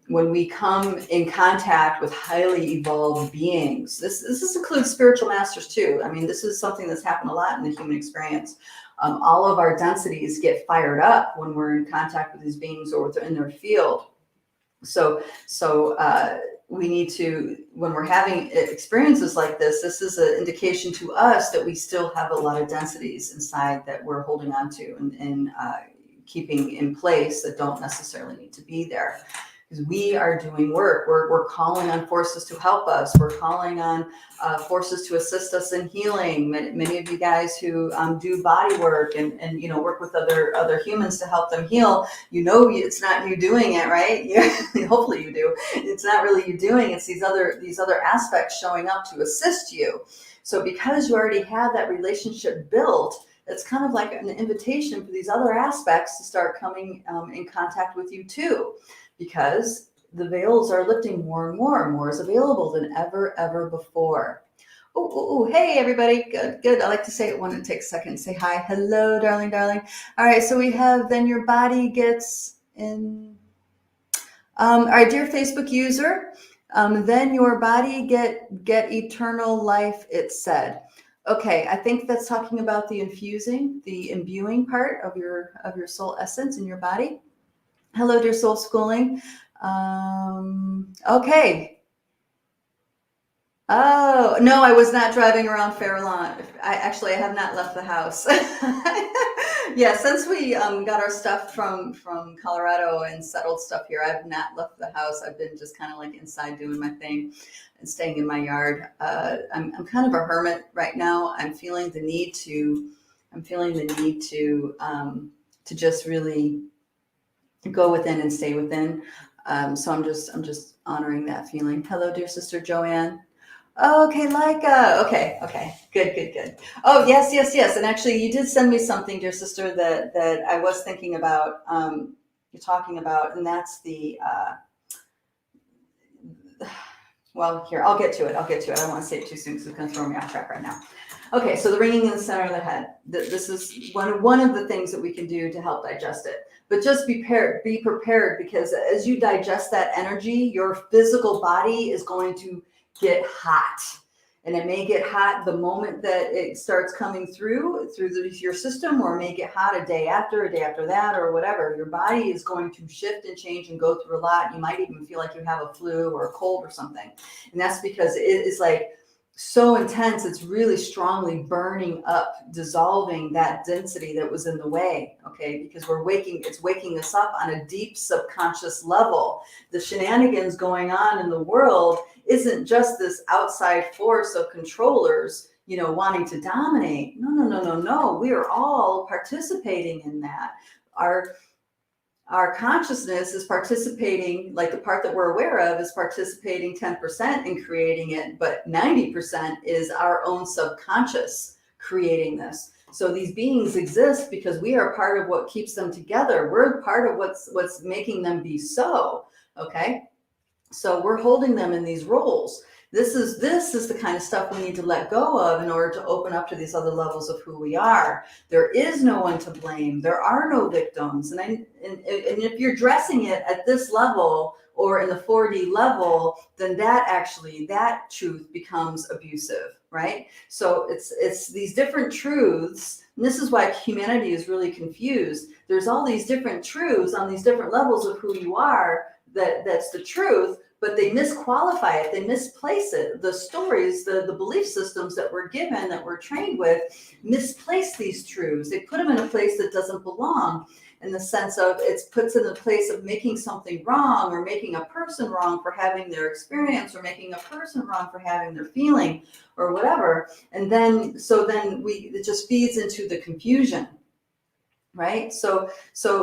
[SPEAKER 1] when we come in contact with highly evolved beings, this includes spiritual masters too. I mean, this is something that's happened a lot in the human experience. All of our densities get fired up when we're in contact with these beings or in their field. So we need to, when we're having experiences like this is an indication to us that we still have a lot of densities inside that we're holding on to and keeping in place that don't necessarily need to be there. because we are doing work. We're calling on forces to help us. We're calling on forces to assist us in healing. Many of you guys who do body work and work with other humans to help them heal, it's not you doing it, right? Hopefully you do. It's not really you doing. It's these other aspects showing up to assist you. So because you already have that relationship built, it's kind of like an invitation for these other aspects to start coming in contact with you too, because the veils are lifting more and more, and more is available than ever before. Oh, hey everybody, good. I like to say it when it takes a second. Say hi, hello, darling. All right, so we have then your body gets in. All right, dear Facebook user, then your body get eternal life, it said. Okay, I think that's talking about the imbuing part of your soul essence in your body. Hello, dear soul schooling. Okay. Oh, no, I was not driving around Fairlawn. I have not left the house. Yeah, since we got our stuff from Colorado and settled stuff here, I've not left the house. I've been just kind of like inside doing my thing and staying in my yard. I'm kind of a hermit right now. I'm feeling the need to just really go within and stay within. So I'm just honoring that feeling. Hello, dear sister Joanne. Okay, Leica. Okay. Good. Oh, yes. And actually, you did send me something, dear sister, that I was thinking about. You're talking about, and that's the. Well, here, I'll get to it. I don't want to say it too soon because it's going to throw me off track right now. Okay, so the ringing in the center of the head. This is one of the things that we can do to help digest it. But just be prepared, because as you digest that energy, your physical body is going to get hot. And it may get hot the moment that it starts coming through your system, or it may get hot a day after that, or whatever. Your body is going to shift and change and go through a lot. You might even feel like you have a flu or a cold or something. And that's because it is like so intense. It's really strongly burning up, dissolving that density that was in the way. Okay, because it's waking us up on a deep subconscious level. The shenanigans going on in the world isn't just this outside force of controllers, wanting to dominate. No. We are all participating in that. Our consciousness is participating, like the part that we're aware of is participating 10% in creating it, but 90% is our own subconscious creating this. So these beings exist because we are part of what keeps them together. We're part of what's making them be so. Okay. So we're holding them in these roles. This is the kind of stuff we need to let go of in order to open up to these other levels of who we are. There is no one to blame. There are no victims. And if you're dressing it at this level or in the 4D level, then that truth becomes abusive, right? So it's these different truths. And this is why humanity is really confused. There's all these different truths on these different levels of who you are. That's the truth, but they misqualify it, they misplace it. The stories, the belief systems that we're given, that we're trained with, misplace these truths. They put them in a place that doesn't belong, in the sense of it puts in the place of making something wrong, or making a person wrong for having their experience, or making a person wrong for having their feeling, or whatever. And then it just feeds into the confusion, right? So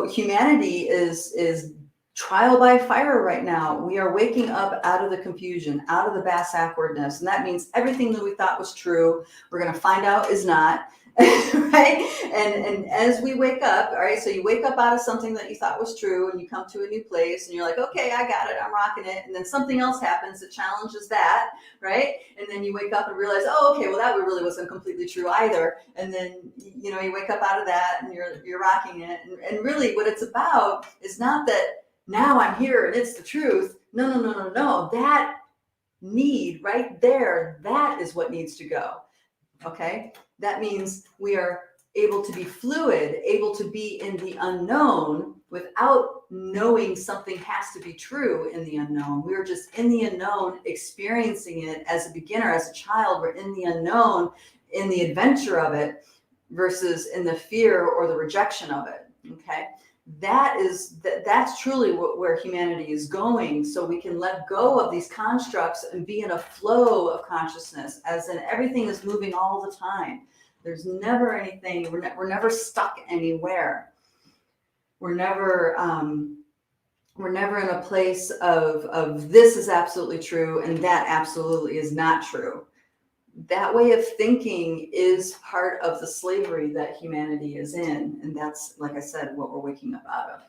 [SPEAKER 1] humanity is trial by fire right now. We are waking up out of the confusion, out of the bass awkwardness. And that means everything that we thought was true, we're going to find out is not, right? And as we wake up, all right, so you wake up out of something that you thought was true, and you come to a new place and you're like, okay, I got it, I'm rocking it. And then something else happens that challenges that, right? And then you wake up and realize, oh, okay, well, that really wasn't completely true either. And then, you wake up out of that and you're rocking it. And really what it's about is not that now I'm here and it's the truth. No. That need right there, that is what needs to go. Okay? That means we are able to be fluid, able to be in the unknown without knowing something has to be true in the unknown. We're just in the unknown, experiencing it as a beginner, as a child. We're in the unknown, in the adventure of it, versus in the fear or the rejection of it. Okay? That's truly where humanity is going. So we can let go of these constructs and be in a flow of consciousness, as in everything is moving all the time. There's never anything, we're never stuck anywhere. We're never in a place of this is absolutely true and that absolutely is not true. That way of thinking is part of the slavery that humanity is in. And that's, like I said, what we're waking up out of.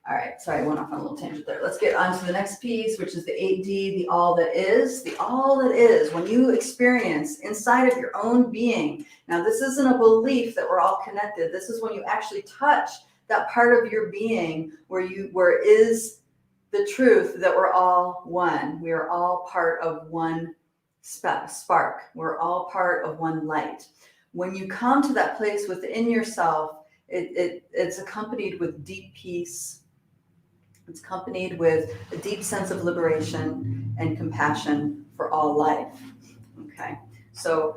[SPEAKER 1] All right, sorry, I went off on a little tangent there. Let's get on to the next piece, which is the 8D, the all that is. The all that is, when you experience inside of your own being. Now, this isn't a belief that we're all connected. This is when you actually touch that part of your being where is the truth that we're all one. We are all part of one spark. We're all part of one light. When you come to that place within yourself, it's accompanied with deep peace. It's accompanied with a deep sense of liberation and compassion for all life. Okay, so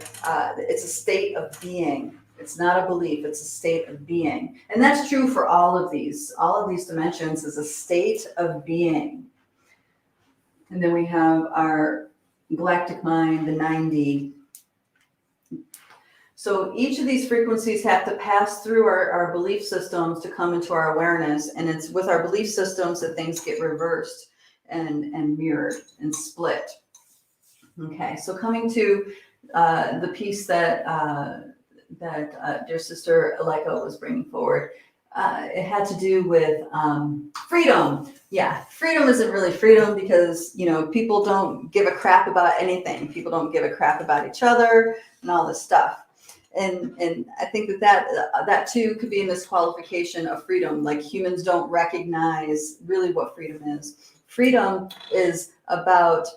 [SPEAKER 1] it's a state of being. It's not a belief, it's a state of being. And that's true for all of these. All of these dimensions is a state of being. And then we have our galactic mind, the 9D. So each of these frequencies have to pass through our belief systems to come into our awareness. And it's with our belief systems that things get reversed and mirrored and split. Okay, so coming to the piece that dear sister Alika was bringing forward, it had to do with freedom. Yeah, freedom isn't really freedom because, people don't give a crap about anything. People don't give a crap about each other and all this stuff. And I think that too could be a misqualification of freedom. Like, humans don't recognize really what freedom is. Freedom is about,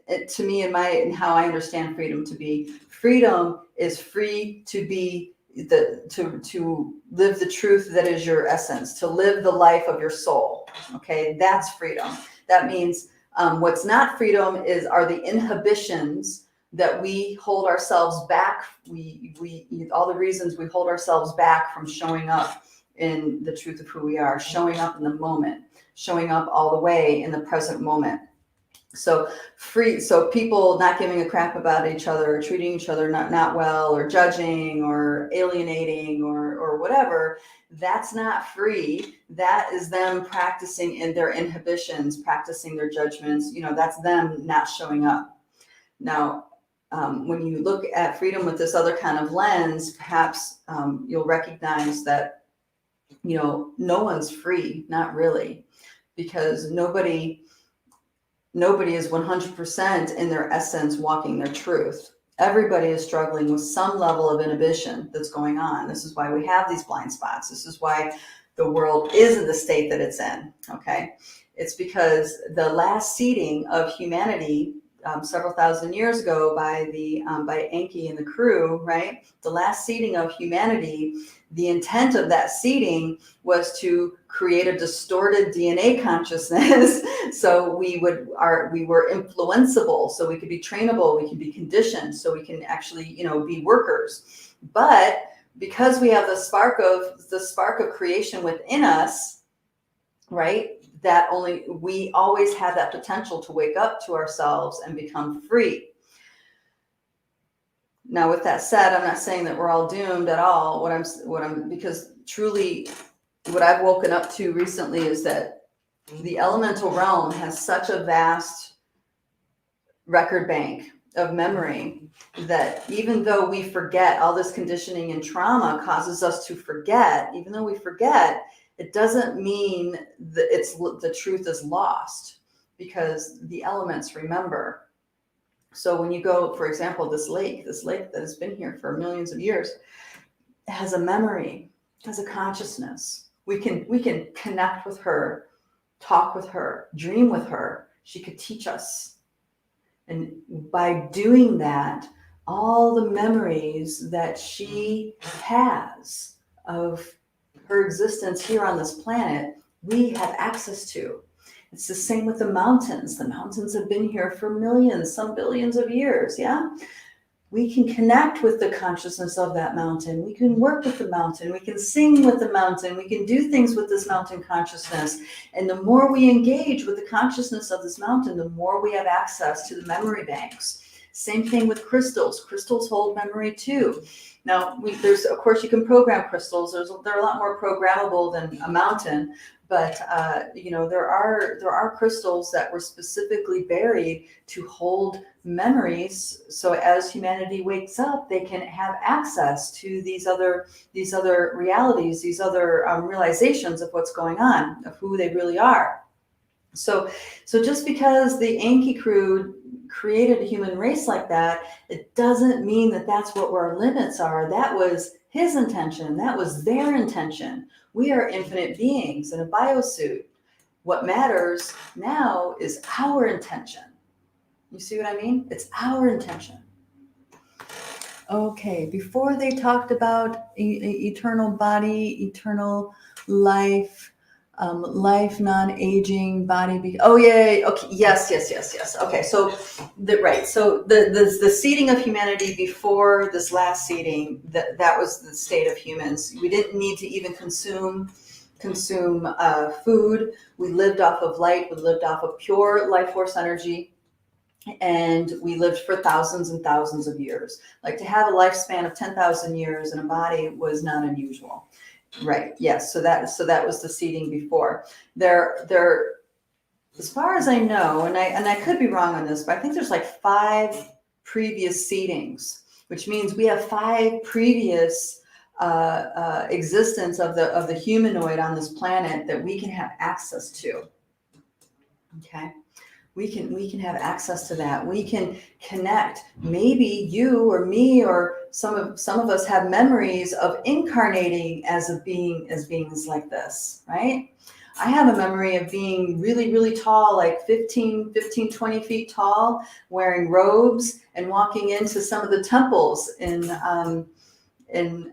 [SPEAKER 1] to me, and how I understand freedom to be, freedom is free to be to live the truth that is your essence, to live the life of your soul. Okay, that's freedom. That means what's not freedom are the inhibitions that we hold ourselves back. We all the reasons we hold ourselves back from showing up in the truth of who we are, showing up in the moment, showing up all the way in the present moment. So people not giving a crap about each other, or treating each other not well, or judging or alienating or whatever, that's not free. That is them practicing in their inhibitions, practicing their judgments. That's them not showing up. Now, when you look at freedom with this other kind of lens, perhaps you'll recognize that, no one's free, not really, because nobody is 100% in their essence walking their truth. Everybody is struggling with some level of inhibition that's going on. This is why we have these blind spots. This is why the world is in the state that it's in, okay? It's because the last seeding of humanity several thousand years ago by Enki and the crew, right? The last seeding of humanity, the intent of that seeding was to create a distorted DNA consciousness. So we were influenceable, so we could be trainable, we could be conditioned, so we can actually, be workers. But because we have the spark of creation within us, right? We always have that potential to wake up to ourselves and become free. Now, with that said, I'm not saying that we're all doomed at all. Because truly what I've woken up to recently is that the elemental realm has such a vast record bank of memory that even though we forget, all this conditioning and trauma causes us to forget. Even though we forget, it doesn't mean that the truth is lost, because the elements remember. So when you go, for example, this lake that has been here for millions of years, has a memory, has a consciousness. We can connect with her, talk with her, dream with her. She could teach us. And by doing that, all the memories that she has of her existence here on this planet, we have access to. It's the same with the mountains. The mountains have been here for millions, some billions of years, yeah? We can connect with the consciousness of that mountain. We can work with the mountain. We can sing with the mountain. We can do things with this mountain consciousness. And the more we engage with the consciousness of this mountain, the more we have access to the memory banks. Same thing with crystals. Crystals hold memory too. Now, there's, of course, you can program crystals. They're a lot more programmable than a mountain. But there are crystals that were specifically buried to hold memories, so as humanity wakes up, they can have access to these other realities, these other realizations of what's going on, of who they really are. So just because the Anki crew created a human race like that, it doesn't mean that that's what our limits are. That was his intention. That was their intention. We are infinite beings in a biosuit. What matters now is our intention. You see what I mean? It's our intention. Okay, before they talked about eternal body, eternal life, life non-aging, body. Oh yeah. Okay. Yes. Okay. So the seeding of humanity before this last seeding, that was the state of humans. We didn't need to even consume food. We lived off of light. We lived off of pure life force energy. And we lived for thousands and thousands of years. Like, to have a lifespan of 10,000 years in a body was not unusual. Right. Yes. So that was the seeding before. There, as far as I know, and I could be wrong on this, but I think there's like 5 previous seedings, which means we have 5 previous existence of the humanoid on this planet that we can have access to. Okay. We can have access to that. We can connect. Maybe you or me or some of us have memories of incarnating as beings like this, right? I have a memory of being really, really tall, like 15, 20 feet tall, wearing robes and walking into some of the temples in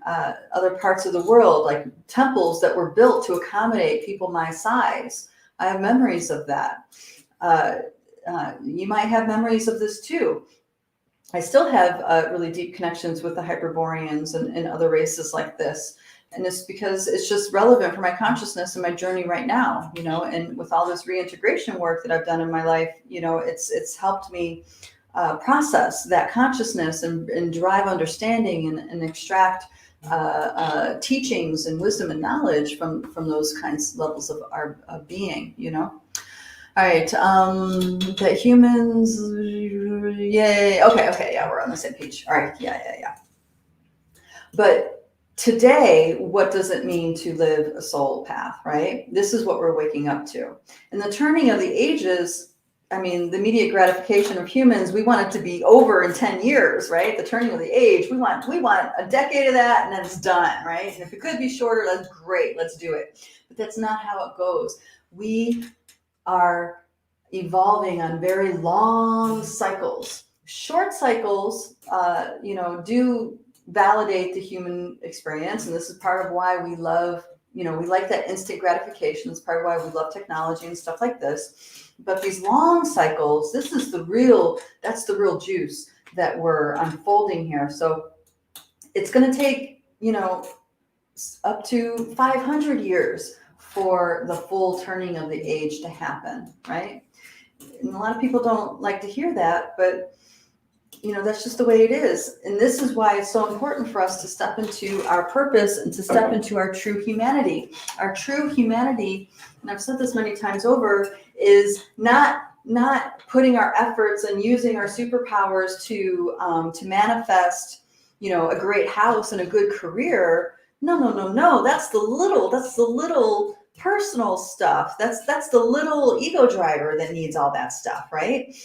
[SPEAKER 1] other parts of the world, like temples that were built to accommodate people my size. I have memories of that. You might have memories of this too. I still have really deep connections with the Hyperboreans and other races like this. And it's because it's just relevant for my consciousness and my journey right now, and with all this reintegration work that I've done in my life, it's helped me process that consciousness and derive understanding and extract teachings and wisdom and knowledge from those kinds of levels of our being, All right, that humans, yay, okay, yeah, we're on the same page. All right, yeah. But today, what does it mean to live a soul path, right? This is what we're waking up to. And the turning of the ages, the immediate gratification of humans, we want it to be over in 10 years, right? The turning of the age, we want a decade of that and then it's done, right? And if it could be shorter, that's great, let's do it. But that's not how it goes. We are evolving on very long cycles. Short cycles, do validate the human experience. And this is part of why we love, we like that instant gratification. It's part of why we love technology and stuff like this. But these long cycles, that's the real juice that we're unfolding here. So it's going to take, up to 500 years for the full turning of the age to happen, right? And a lot of people don't like to hear that, but that's just the way it is. And this is why it's so important for us to step into our purpose and to step into our true humanity. Our true humanity, and I've said this many times over, is not putting our efforts and using our superpowers to manifest, a great house and a good career. No. That's the little personal stuff. That's the little ego driver that needs all that stuff, right?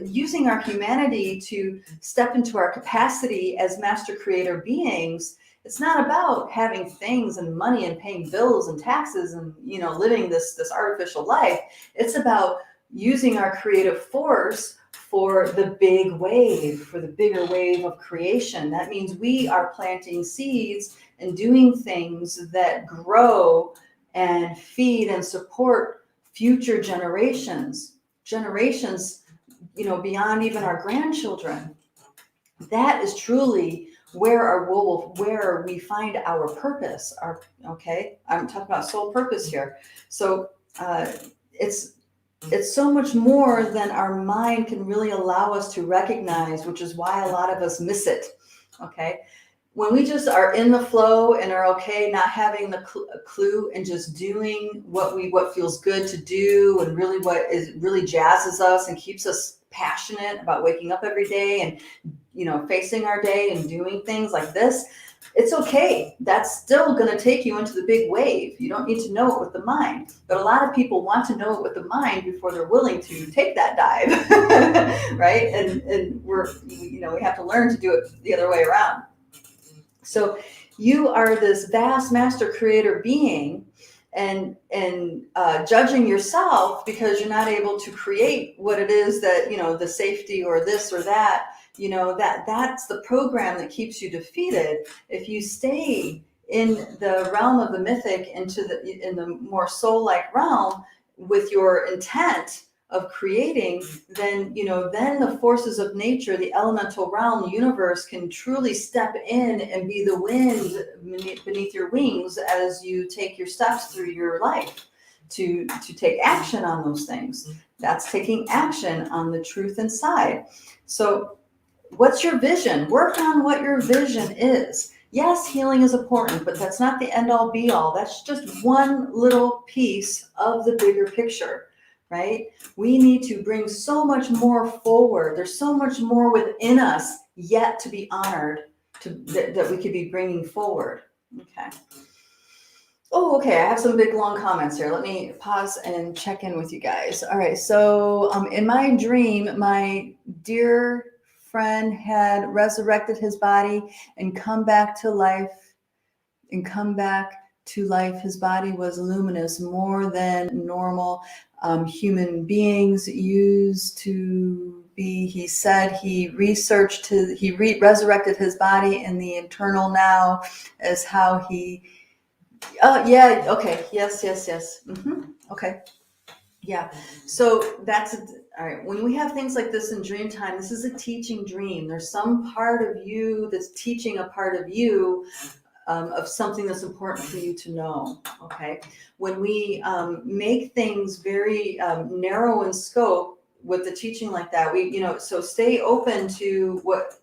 [SPEAKER 1] Using our humanity to step into our capacity as master creator beings. It's not about having things and money and paying bills and taxes and, living this artificial life. It's about using our creative force for the big wave, for the bigger wave of creation. That means we are planting seeds and doing things that grow and feed and support future generations, beyond even our grandchildren. That is truly where we find our purpose. Okay, I'm talking about soul purpose here. So it's so much more than our mind can really allow us to recognize, which is why a lot of us miss it. Okay, when we just are in the flow and are okay, not having the clue and just doing what feels good to do, and really what is really jazzes us and keeps us passionate about waking up every day and facing our day and doing things like this, it's okay. That's still going to take you into the big wave. You don't need to know it with the mind. But a lot of people want to know it with the mind before they're willing to take that dive, right? And we have to learn to do it the other way around. So you are this vast master creator being, and judging yourself because you're not able to create what it is that, the safety or this or that, that's the program that keeps you defeated. If you stay in the realm of the mythic, in the more soul-like realm with your intent of creating, then the forces of nature, the elemental realm, the universe, can truly step in and be the wind beneath your wings as you take your steps through your life to take action on those things. That's taking action on the truth inside. So what's your vision? Work on what your vision is. Yes, healing is important, but that's not the end all be all. That's just one little piece of the bigger picture. Right? We need to bring so much more forward. There's so much more within us yet to be honored, that we could be bringing forward. Okay. Oh, okay. I have some big long comments here. Let me pause and check in with you guys. All right. So in my dream, my dear friend had resurrected his body and come back to life. His body was luminous, more than normal human beings used to be. He said he resurrected his body in the eternal now as how he. Oh yeah. Okay. Yes. Okay. Yeah. So that's all right. When we have things like this in dream time, this is a teaching dream. There's some part of you that's teaching a part of you. Of something that's important for you to know. Okay, when we make things very narrow in scope with the teaching like that, so stay open to what.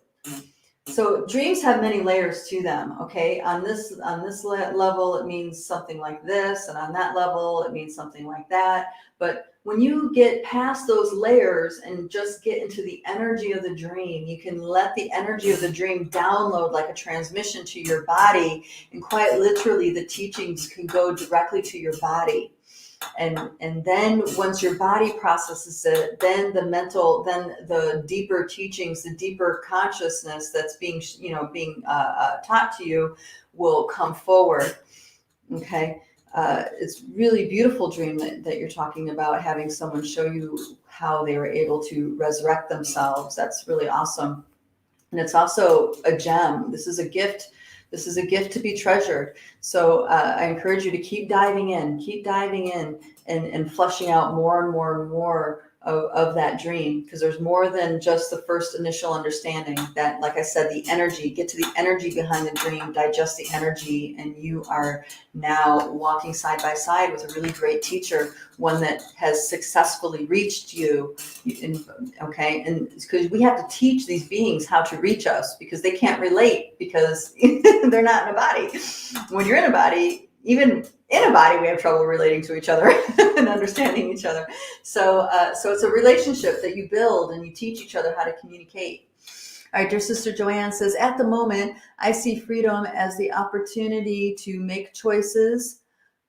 [SPEAKER 1] So dreams have many layers to them. Okay, on this level it means something like this, and on that level it means something like that. But when you get past those layers and just get into the energy of the dream, you can let the energy of the dream download like a transmission to your body, and quite literally the teachings can go directly to your body. And then once your body processes it, then the deeper teachings, the deeper consciousness that's being taught to you will come forward. Okay. It's really beautiful dream that you're talking about, having someone show you how they were able to resurrect themselves. That's really awesome. And it's also a gem. This is a gift. This is a gift to be treasured. So I encourage you to keep diving in and flushing out more and more and more of that dream, because there's more than just the first initial understanding. That, like I said, the energy, get to the energy behind the dream, digest the energy, and you are now walking side by side with a really great teacher, one that has successfully reached you. Okay, and because we have to teach these beings how to reach us, because they can't relate because they're not in a body. When you're in a body, even in a body, we have trouble relating to each other and understanding each other. So it's a relationship that you build, and you teach each other how to communicate. All right, dear Sister Joanne says, at the moment, I see freedom as the opportunity to make choices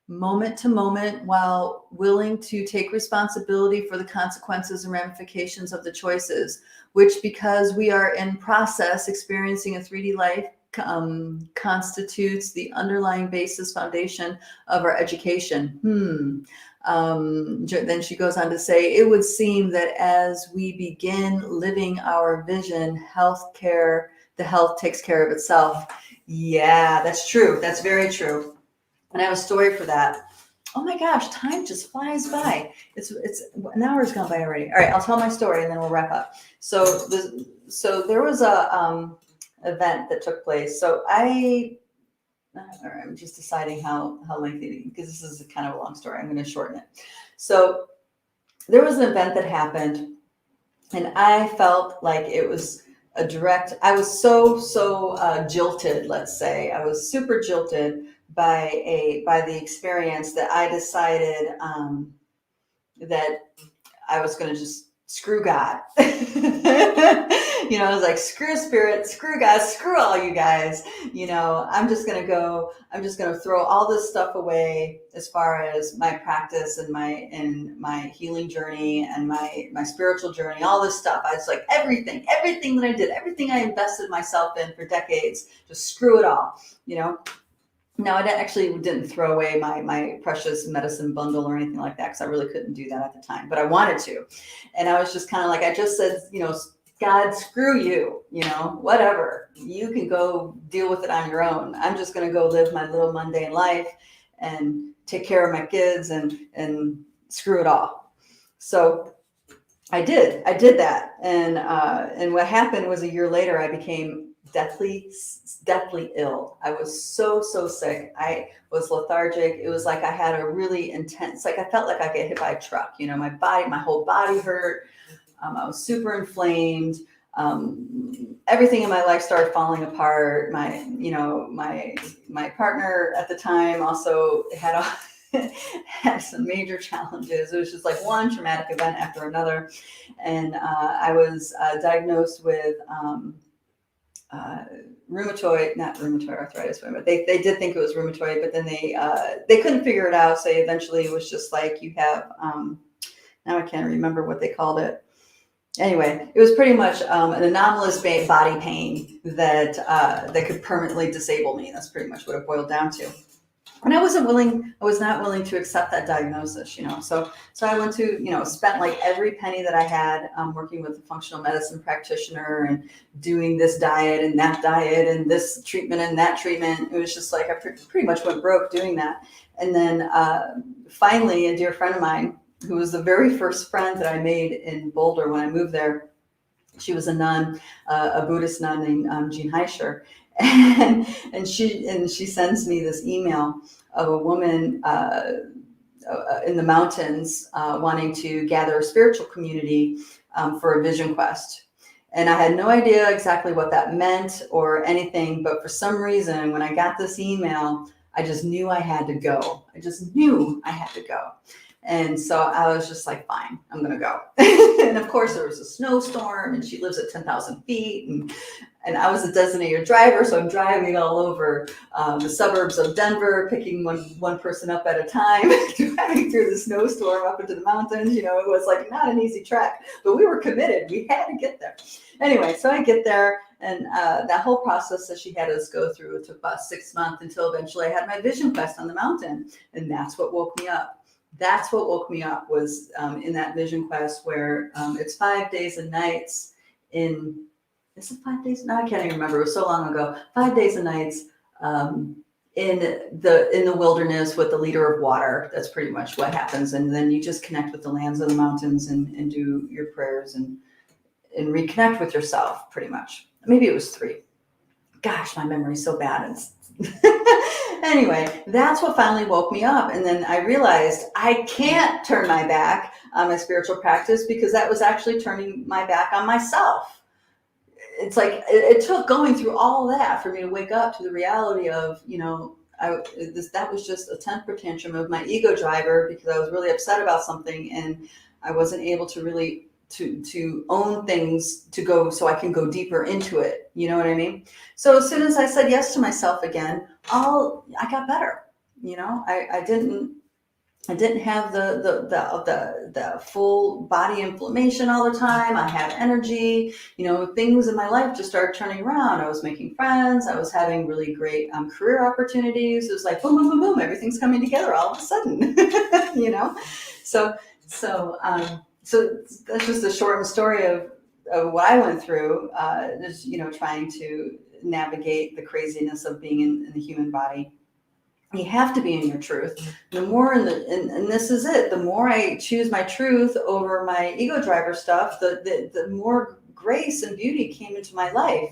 [SPEAKER 1] moment to moment, while willing to take responsibility for the consequences and ramifications of the choices, which, because we are in process experiencing a 3D life, constitutes the underlying foundation of our education. Then she goes on to say, it would seem that as we begin living our vision, the health takes care of itself. Yeah, that's true. That's very true. And I have a story for that. Oh my gosh, time just flies by. It's an hour's gone by already. All right, I'll tell my story and then we'll wrap up. So there was a event that took place. So I'm just deciding how lengthy, because this is kind of a long story. I'm going to shorten it. So there was an event that happened, and I felt like it was I was so jilted, let's say. I was super jilted by the experience that I decided that I was going to just screw God. I was like, screw spirit, screw God, screw all you guys. I'm just going to throw all this stuff away as far as my practice and my healing journey and my spiritual journey, all this stuff. I was like, everything that I did, everything I invested myself in for decades, just screw it all, Now, I didn't throw away my precious medicine bundle or anything like that, because I really couldn't do that at the time, but I wanted to. And I was just kind of like, I just said, God, screw you, whatever. You can go deal with it on your own. I'm just going to go live my little mundane life and take care of my kids and screw it all. So I did that. And what happened was, a year later, I became deathly ill. I was so sick. I was lethargic. It was like I had a really intense, like I felt like I get hit by a truck. My whole body hurt. I was super inflamed. Everything in my life started falling apart. My partner at the time also had some major challenges. It was just like one traumatic event after another. And I was diagnosed with not rheumatoid arthritis, but they did think it was rheumatoid, but then they couldn't figure it out. So eventually it was just like, you have, now I can't remember what they called it. Anyway, it was pretty much an anomalous body pain that could permanently disable me. That's pretty much what it boiled down to. And I was not willing to accept that diagnosis, So I went to, spent like every penny that I had working with a functional medicine practitioner and doing this diet and that diet and this treatment and that treatment. It was just like I pretty much went broke doing that. And then finally, a dear friend of mine, who was the very first friend that I made in Boulder when I moved there, she was a nun, a Buddhist nun named Jean Heischer. And she sends me this email of a woman in the mountains wanting to gather a spiritual community for a vision quest. And I had no idea exactly what that meant or anything, but for some reason, when I got this email, I just knew I had to go. And so I was just like, fine, I'm going to go. And of course, there was a snowstorm, and she lives at 10,000 feet. And I was a designated driver, so I'm driving all over the suburbs of Denver, picking one person up at a time, driving through the snowstorm up into the mountains. It was like not an easy trek, but we were committed. We had to get there. Anyway, so I get there, and that whole process that she had us go through, it took about 6 months until eventually I had my vision quest on the mountain. And that's what woke me up. That's what woke me up was in that vision quest where it's 5 days and nights in, is it 5 days? No, I can't even remember. It was so long ago. 5 days and nights in the wilderness with the leader of water. That's pretty much what happens. And then you just connect with the lands of the mountains and do your prayers and reconnect with yourself, pretty much. Maybe it was 3. Gosh, my memory's so bad. Anyway, that's what finally woke me up. And then I realized I can't turn my back on my spiritual practice, because that was actually turning my back on myself. It's like it took going through all that for me to wake up to the reality of, that was just a temper tantrum of my ego driver, because I was really upset about something and I wasn't able to really to own things to go, so I can go deeper into it. You know what I mean? So as soon as I said yes to myself again, I got better. I didn't have the full body inflammation all the time. I had energy. Things in my life just started turning around. I was making friends. I was having really great career opportunities. It was like boom, boom, boom, boom. Everything's coming together all of a sudden. So that's just a short story of what I went through. Just trying to navigate the craziness of being in the human body. You have to be in your truth. The more and this is it. The more I choose my truth over my ego driver stuff, the more grace and beauty came into my life.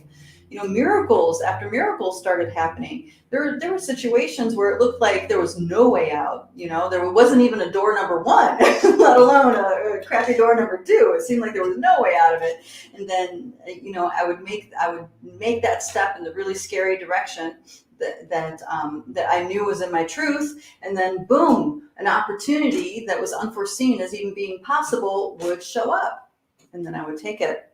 [SPEAKER 1] Miracles after miracles started happening. There were situations where it looked like there was no way out. There wasn't even a door number one, let alone a crappy door number two. It seemed like there was no way out of it. And then, I would make that step in the really scary direction that I knew was in my truth, and then boom, an opportunity that was unforeseen as even being possible would show up, and then I would take it.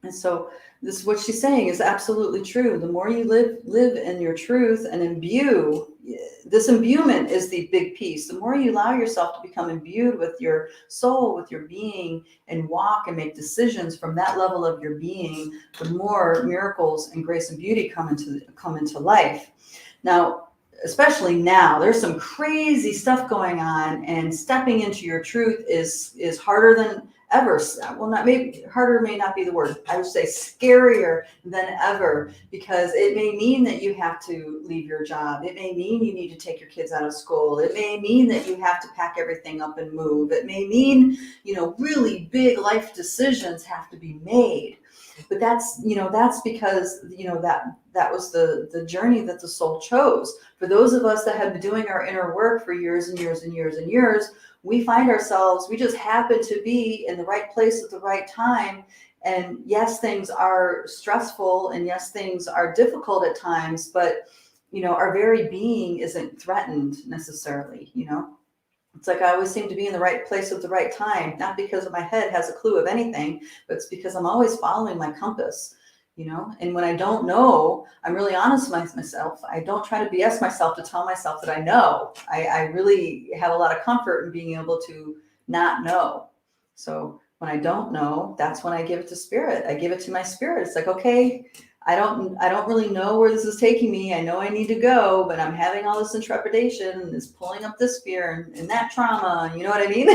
[SPEAKER 1] And so this, what she's saying, is absolutely true. The more you live in your truth and imbue, this imbuement is the big piece. The more you allow yourself to become imbued with your soul, with your being, and walk and make decisions from that level of your being, the more miracles and grace and beauty come into life. Now, especially now, there's some crazy stuff going on, and stepping into your truth is harder than ever. Well, harder may not be the word. I would say scarier than ever, because it may mean that you have to leave your job. It may mean you need to take your kids out of school. It may mean that you have to pack everything up and move. It may mean, really big life decisions have to be made. But that's because, that was the journey that the soul chose. For those of us that have been doing our inner work for years and years and years and years, we find ourselves, we just happen to be in the right place at the right time. And yes, things are stressful, and yes, things are difficult at times, but, our very being isn't threatened necessarily, It's like I always seem to be in the right place at the right time, not because my head has a clue of anything, but it's because I'm always following my compass, And when I don't know, I'm really honest with myself. I don't try to BS myself to tell myself that I know. I really have a lot of comfort in being able to not know. So when I don't know, that's when I give it to spirit. I give it to my spirit. It's like, okay, I don't really know where this is taking me. I know I need to go, but I'm having all this intrepidation and this pulling up this fear and that trauma. You know what I mean?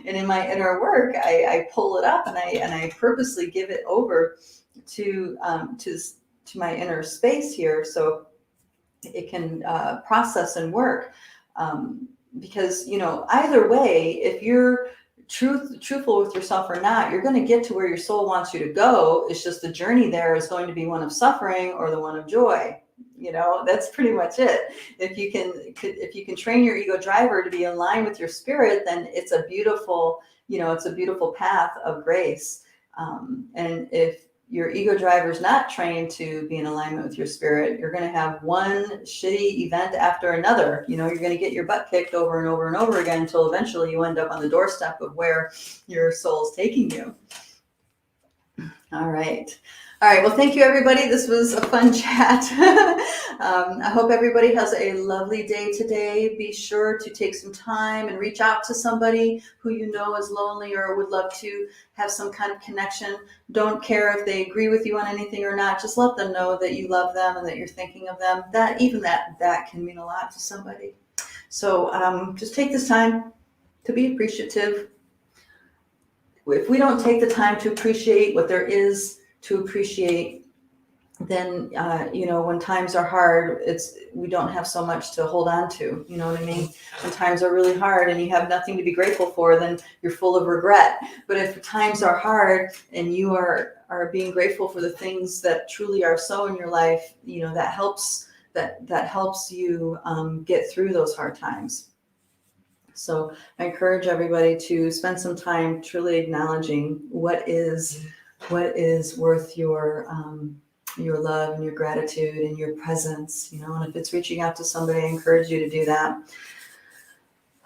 [SPEAKER 1] And in my inner work, I pull it up and I purposely give it over to my inner space here, so it can process and work. Because either way, if you're truthful with yourself or not, you're going to get to where your soul wants you to go. It's just the journey there is going to be one of suffering or the one of joy. That's pretty much it. If you can train your ego driver to be in line with your spirit, then it's a beautiful path of grace. And if your ego driver is not trained to be in alignment with your spirit, you're going to have one shitty event after another. You're going to get your butt kicked over and over and over again until eventually you end up on the doorstep of where your soul's taking you. All right. Well, thank you, everybody. This was a fun chat. I hope everybody has a lovely day today. Be sure to take some time and reach out to somebody who is lonely or would love to have some kind of connection. Don't care if they agree with you on anything or not. Just let them know that you love them and that you're thinking of them. That can mean a lot to somebody. So just take this time to be appreciative. If we don't take the time to appreciate what there is to appreciate, then when times are hard, we don't have so much to hold on to. You know what I mean? When times are really hard and you have nothing to be grateful for, then you're full of regret. But if times are hard and you are being grateful for the things that truly are so in your life, that helps you get through those hard times. So I encourage everybody to spend some time truly acknowledging what is worth your love and your gratitude and your presence, and if it's reaching out to somebody, I encourage you to do that.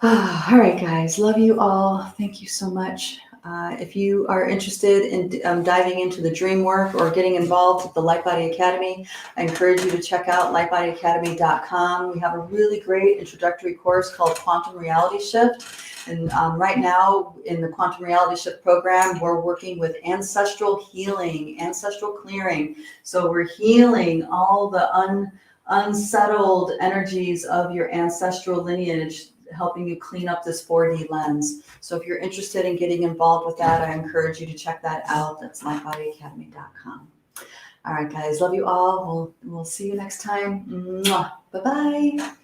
[SPEAKER 1] All right, guys, love you all. Thank you so much. If you are interested in diving into the dream work or getting involved with the Lightbody Academy, I encourage you to check out lightbodyacademy.com. We have a really great introductory course called Quantum Reality Shift. And right now in the Quantum Reality Shift program, we're working with ancestral healing, ancestral clearing. So we're healing all the unsettled energies of your ancestral lineage, helping you clean up this 4D lens. So if you're interested in getting involved with that, I encourage you to check that out. That's lightbodyacademy.com. All right, guys, love you all. We'll see you next time. Mwah. Bye-bye.